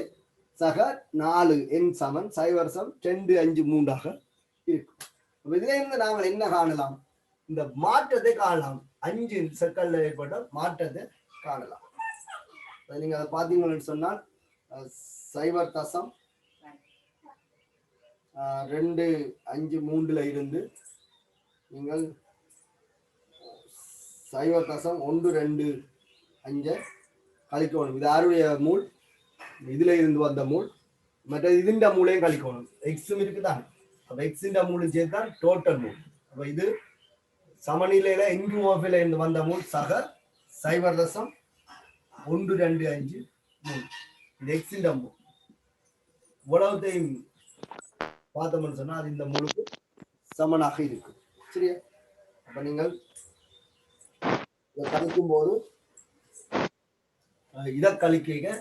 சக 4 எண் சமன் 0.253 இருக்கு. இதுல இருந்து நாங்கள் என்ன காணலாம்? இந்த மாற்றத்தை காணலாம். 5 செக்கல்ல ஏற்பட்ட மாற்றத்தை காணலாம். நீங்க அதை பாத்தீங்கன்னு சொன்னால் 0.253 இருந்து நீங்கள் 0.125 கழிக்கணும். இது யாருடைய மூல்? இதுல இருந்து வந்த மூல். மற்ற இதுண்ட மூலையும் கழிக்கணும். எக்ஸும் இருக்குதான். அப்ப எக்ஸின் மூலம் சேர்த்தான் டோட்டல் மூல். அப்ப இது சமநிலையில N2O5 இருந்து வந்த மூல் சக 0.125 மூல். இது எக்ஸின் மூல். இவ்வளவுத்தையும் பார்த்தோம்னு சொன்னா அது இந்த மூலுக்கு சமனாக இருக்கு. சரியா? அப்ப நீங்கள் இதை கழிக்கும் போது இதை கழிக்க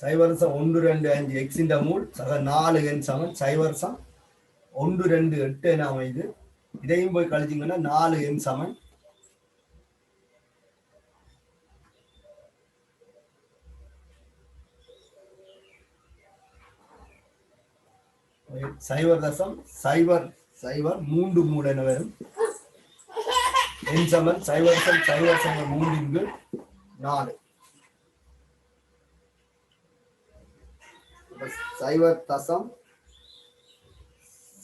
சைவரசம் 125 எக்ஸின் மூல் சக 4 என் சமன் சைவரசம் 128 என அமைது. இதையும் போய் கழிச்சிங்கன்னா 4 என் சமன் சைவர் தசம் சைவர் சைவர் 3 என வரும். என் சமன் சைவரசம் சைவர் சமன் 3/4. சைவர் தசம்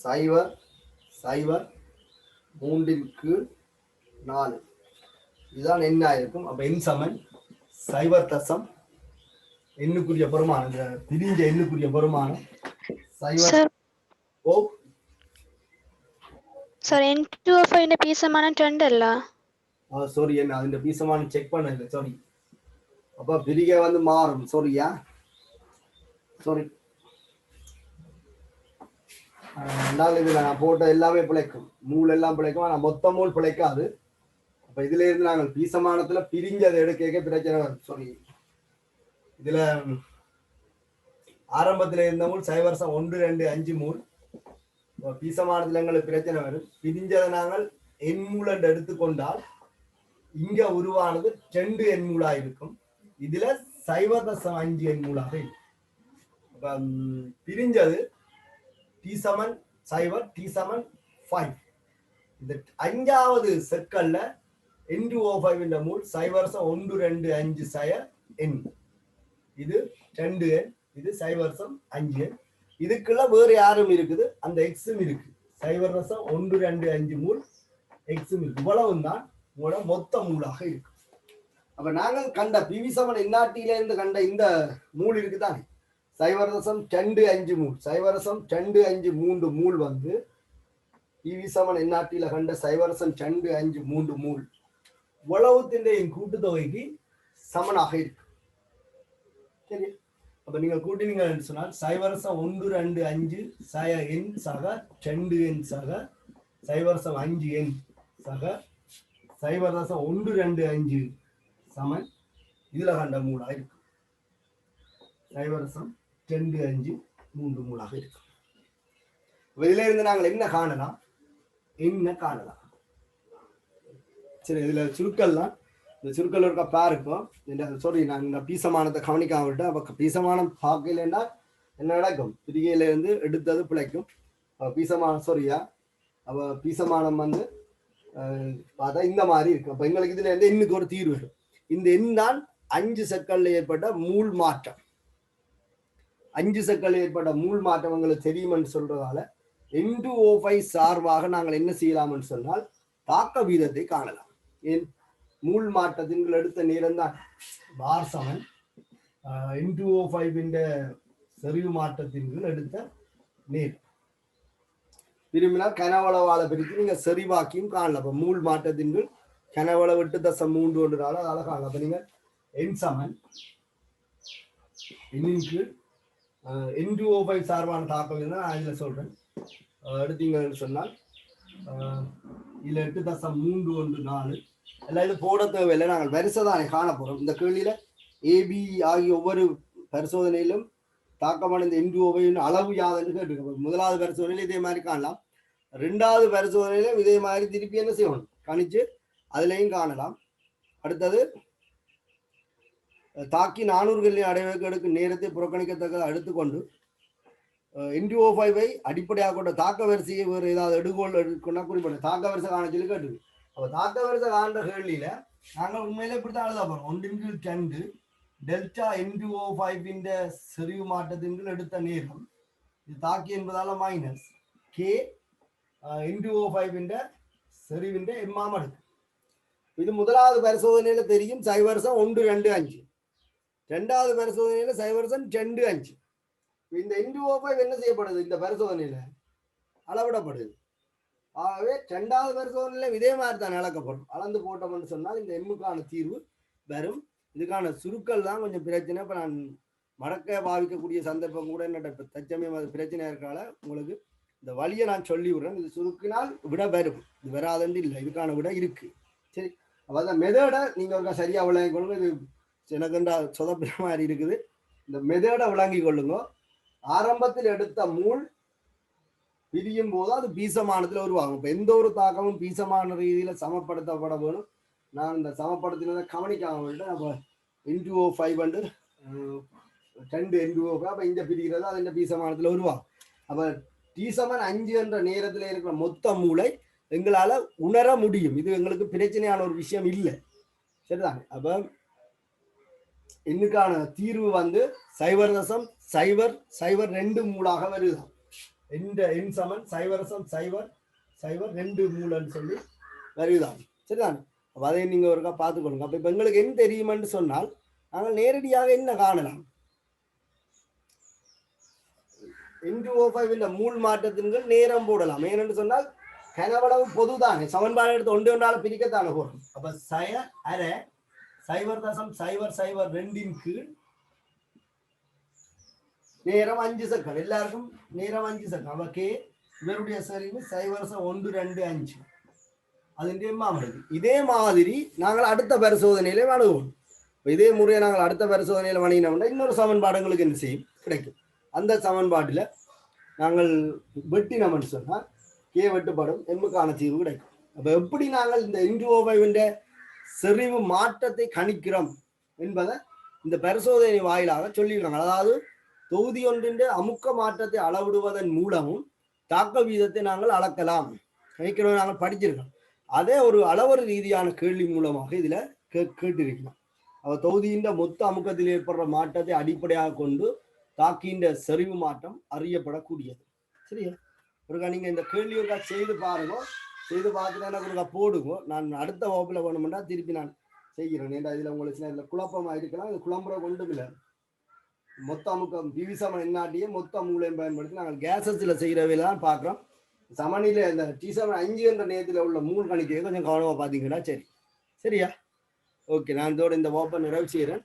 சைவர் சைவர் 3/4 இதுதான் என்ன இருக்கும். அப்ப என் சமன் சைவர் தசம் எண்ணுக்குரிய பெருமானம், இந்த பிரிஞ்ச எண்ணுக்குரிய பெருமானம் சைவர். ஓ சார் N2O5 ന്റെ പി സമാനം 2 അല്ല. சாரி, என்ன അതിന്റെ പി സമാനം செக் பண்ணல, சாரி. அப்ப பிரிக வந்து மாறும், சாரியா, சாரி. இதுல நான் போட்ட எல்லாமே பிழைக்கும், மூல் எல்லாம் பிழைக்கும், ஆனா மொத்த மூல் பிழைக்காது. அப்ப இதுல இருந்து நாங்கள் பி சமானத்துல பிரிஞ்சதை எடுக்க பிரச்சனை வரும். சாரி, இதுல ஆரம்பத்துல இருந்த மூல் சைவரசம் 125 மூல். பி சமானத்துல எங்களுக்கு பிரச்சனை வரும். பிரிஞ்சதை நாங்கள் எண் மூல் என்று எடுத்துக்கொண்டால் இங்க உருவானது 2 எண் மூலா இருக்கும். இதுல 0.5 எண் மூலாக இருக்கும். பிரிஞ்சது டி சமன் 0 டி சமன் 5. இந்த 5வது செக்கல்ல N2O5 என்ற மூல் சைவரசம் 125 சய எண். இது 2 எண், இது சைவரசம் 5 எண். இதுக்குள்ள வேறு யாரும் இருக்குது, அந்த எக்ஸும் இருக்கு. சைவரசம் 125 மூல் எக்ஸும் இருக்கு. இவ்வளவும் தான் உங்களோட மொத்த மூலாக இருக்கு. அப்ப நாங்கள் கண்ட பிவி சமன் என்ஆர்டியில இருந்து கண்ட இந்த மூல் இருக்குதானே, சைவரசம் 2.5 மூல், சைவரசம் 2.5 மூல் வந்து பிவி சமன் என்ஆர்டியில கண்ட சைவரசம் 2.5 மூல் உளவுத்தின் கூட்டுத்தொகைக்கு சமனாக இருக்கு. சரி, அப்ப நீங்க கூட்டினீங்க சொன்னால் சைவரசம் 125 சய எண் சக 2 எண் சக சைவரசம் 5 எண் சக சைவரசம் 125 சமன் இதுல கண்ட மூலாக இருக்கு. சைவரசம் 2.5 மூலாக இருக்கு. இதுல இருந்து நாங்கள் என்ன காணலாம், சரி. இதுல சுருக்கள்லாம், இந்த சுருக்கல் இருக்க பாருக்கும். சாரி, நான் இந்த பீசமானத்தை கவனிக்காம விட்டேன். அப்ப பீசமானம் பார்க்கலன்னா என்ன நடக்கும், பிரிகையில இருந்து எடுத்தது பிழைக்கும். பீசமானம் சாரியா, அப்ப பீசமானம் வந்து பார்த்தா இந்த மாதிரி இருக்கும். அப்ப எங்களுக்கு இதுல இருந்து எண்ணுக்கு ஒரு தீர்வு வரும். இந்த எண் தான் 5 செக்கல்ல ஏற்பட்ட மூல் மாற்றம். 5 செக்கல்ல ஏற்பட்ட மூல் மாற்றம் எங்களுக்கு தெரியும்னு சொல்றதால N2O5 சார்பாக நாங்கள் என்ன செய்யலாம்னு சொன்னால் தாக்க வீதத்தை காணலாம். ஏன், மூல் மாற்றத்தின் எடுத்த நேரம் தான் பார் சமன் N2O5 செறிவு மாற்றத்தின் எடுத்த நேரம். விரும்பினால் கனவளவால பிரித்து நீங்க செறிவாக்கியும் காணலாம். அப்ப மூல் மாற்றத்தின் கனவள 8.3 ஒன்றால அதால காணலாம். அப்ப நீங்க என் சமன் N2O5 சார்பான தாக்கம் நான் இதுல சொல்றேன். எடுத்தீங்கன்னு சொன்னால் இதுல 8.314 எல்லாம் இது போட தேவையில்லை. நாங்கள் வரிசைதானே காண போறோம். இந்த கேள்வியில ஏபி ஆகிய ஒவ்வொரு பரிசோதனையிலும் தாக்கமான இந்த N2O5 அளவு யாதுன்னு கேட்டுருக்கோம். முதலாவது பரிசோதனையில இதே மாதிரி காணலாம். 2வது பரிசோதனையிலும் இதே மாதிரி திருப்பி என்ன செய்யணும், கணிச்சு அதுலயும் காணலாம். அடுத்தது தாக்கி 400 கெல்வின் அடைவுக்கு எடுக்கும் நேரத்தை புறக்கணிக்கத்தக்க எடுத்துக்கொண்டு N2O5 அடிப்படையாக கொண்ட தாக்க வரிசையை வேறு ஏதாவது எடுகோள் எடுக்கணும்னா குறிப்பிட்ட தாக்க வரிசை காண சொல்லி கேட்டு. அப்ப தாக்க வரிசை காண்ற கேள்வியில நாங்கள் உண்மையில இப்படித்தான் எழுத போறோம். 1/2 டெல்டா N2O5 செறிவு மாற்றத்தின் எடுத்த நேரம், இது தாக்கி என்பதால மைனஸ் கே N2O5 செறிவின் எம்மாம் அடுக்கு. இது முதலாவது பரிசோதனையில தெரியும் சைவரசம் 125. 2வது பரிசோதனையில சைவரசம் 2.5. இந்த N2O5 என்ன செய்யப்படுது, இந்த பரிசோதனையில அளவிடப்படுது. ஆகவே 2வது பரிசோதனையில இதே மாதிரி தான் அளக்கப்படும். அளந்து போட்டோம்னு சொன்னால் இந்த எம்முக்கான தீர்வு வரும். இதுக்கான சுருக்கள் தான் கொஞ்சம் பிரச்சனை. இப்ப நான் மடக்க பாவிக்கக்கூடிய சந்தர்ப்பம் கூட என்னட்ட தச்சமயம் அது பிரச்சனையா இருக்கால உங்களுக்கு இந்த வழியை நான் சொல்லி விடுறேன். இது சுருக்கினால் விட வரும், இது வராதுன்னு இல்லை, இதுக்கான விட இருக்கு. சரி, அப்போ அந்த மெதடை நீங்கள் சரியாக விளங்கி கொள்ளுங்க. இது எனக்குண்டா சொதப்பிற மாதிரி இருக்குது. இந்த மெதடை விளங்கி கொள்ளுங்க. ஆரம்பத்தில் எடுத்த மூல் பிரியும் போது அது பீசமானத்தில் உருவாகும். இப்போ எந்த ஒரு தாக்கமும் பீசமான ரீதியில் சமப்படுத்தப்பட வேணும். நான் இந்த சமப்படுத்தினதை கவனிக்காம விட்டேன். அப்போ N2O5 வந்து 2 N2O5. அப்போ இந்த பிரிகிறது அது இந்த பீசமானத்தில் உருவாகும். அப்போ T=5 என்ற நேரத்தில் இருக்கிற மொத்த மூளை எங்களால் உணர முடியும். இது எங்களுக்கு பிரச்சனையான ஒரு விஷயம் இல்லை. சரிதான். அப்போ இன்னுக்கான தீர்வு வந்து 0.002 மூலாக வருதான். இந்த எண் சமன் 0.002 மூலன்னு சொல்லி வருதான். சரிதான். அப்போ அதை நீங்கள் ஒருக்கா பார்த்துக்கொள்ளுங்க. அப்போ இப்போ எங்களுக்கு என்ன தெரியுமென்று சொன்னால் நாங்கள் நேரடியாக என்ன காணலாம். N2O5 மூல் மாற்றத்தின்கள் நேரம் போடலாம். ஏனென்று சொன்னால் கனவளவு பொதுதானே, சமன்பாடு எடுத்து ஒன்று ஒன்றால் பிரிக்கத்தானே போடும். அப்போ 0.002 கீழ் நேரம் 5 செகண்ட். எல்லாருக்கும் நேரம் 5 செகண்ட். அப்போ கே இவருடைய சரிவு 0.125 அதுடைய மாமது. இதே மாதிரி நாங்கள் அடுத்த பரிசோதனையில அணுகுவோம். இதே முறையை நாங்கள் அடுத்த பரிசோதனையில வணிகினோம்னா இன்னொரு சமன்பாடுங்களுக்கு என்ன செய்யும் கிடைக்கும். அந்த சமன்பாட்டில் நாங்கள் வெட்டினோம்னு சொன்னால் கே வெட்டுப்படும், எண்ணுக்கான தீர்வு கிடைக்கும். அப்போ எப்படி நாங்கள் இந்த N2O5 செறிவு மாற்றத்தை கணிக்கிறோம் என்பதை இந்த பரிசோதனை வாயிலாக சொல்லிடுறாங்க. அதாவது தொகுதி ஒன்றின் அமுக்க மாற்றத்தை அளவிடுவதன் மூலமும் தாக்க வீதத்தை நாங்கள் அளக்கலாம். கணிக்கிறோம் நாங்கள் படிச்சிருக்கோம். அதே ஒரு அளவறு ரீதியான கேள்வி மூலமாக இதில் கேட்டிருக்கிறோம். அவர் தொகுதியின் மொத்த அமுக்கத்தில் ஏற்படுற மாற்றத்தை அடிப்படையாக கொண்டு தாக்கின்ற செறிவு மாற்றம் அறியப்படக்கூடியது. சரியா? ஒருக்கா நீங்கள் இந்த கேள்வி ஒருக்கா செய்து பாருங்க. செய்து பார்த்துட்டு எனக்கு ஒருக்கா போடுங்க. நான் அடுத்த வகுப்பில் வேணுமெண்டா திருப்பி நான் செய்கிறேன். ஏன்னா இதில் உங்களுக்கு சில இதில் குழப்பமாக இருக்கலாம். இது குழம்புற கொண்டும் இல்லை. மொத்த அமுக்கம் பிவிசமன் என்னாட்டியே மொத்த மூலையும் பயன்படுத்தி நாங்கள் கேசஸில் செய்கிறவையில தான் பார்க்குறோம். சமனில இந்த T=5 என்ற நேரத்தில் உள்ள மூல் கணிக்கையை கொஞ்சம் கவனமாக பார்த்தீங்கன்னா சரி. சரியா? ஓகே, நான் இதோட இந்த வகுப்பை நிறைவு செய்கிறேன்.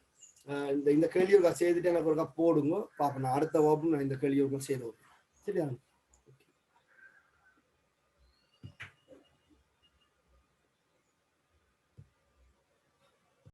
இந்த கேள்வி ஒருக்கா செய்துட்டு எனக்கு ஒருக்கா போடுங்க பார்ப்போம். நான் அடுத்த வகுப்பு நான் இந்த கேள்வி ஒருக்கா செய்து. சரியா?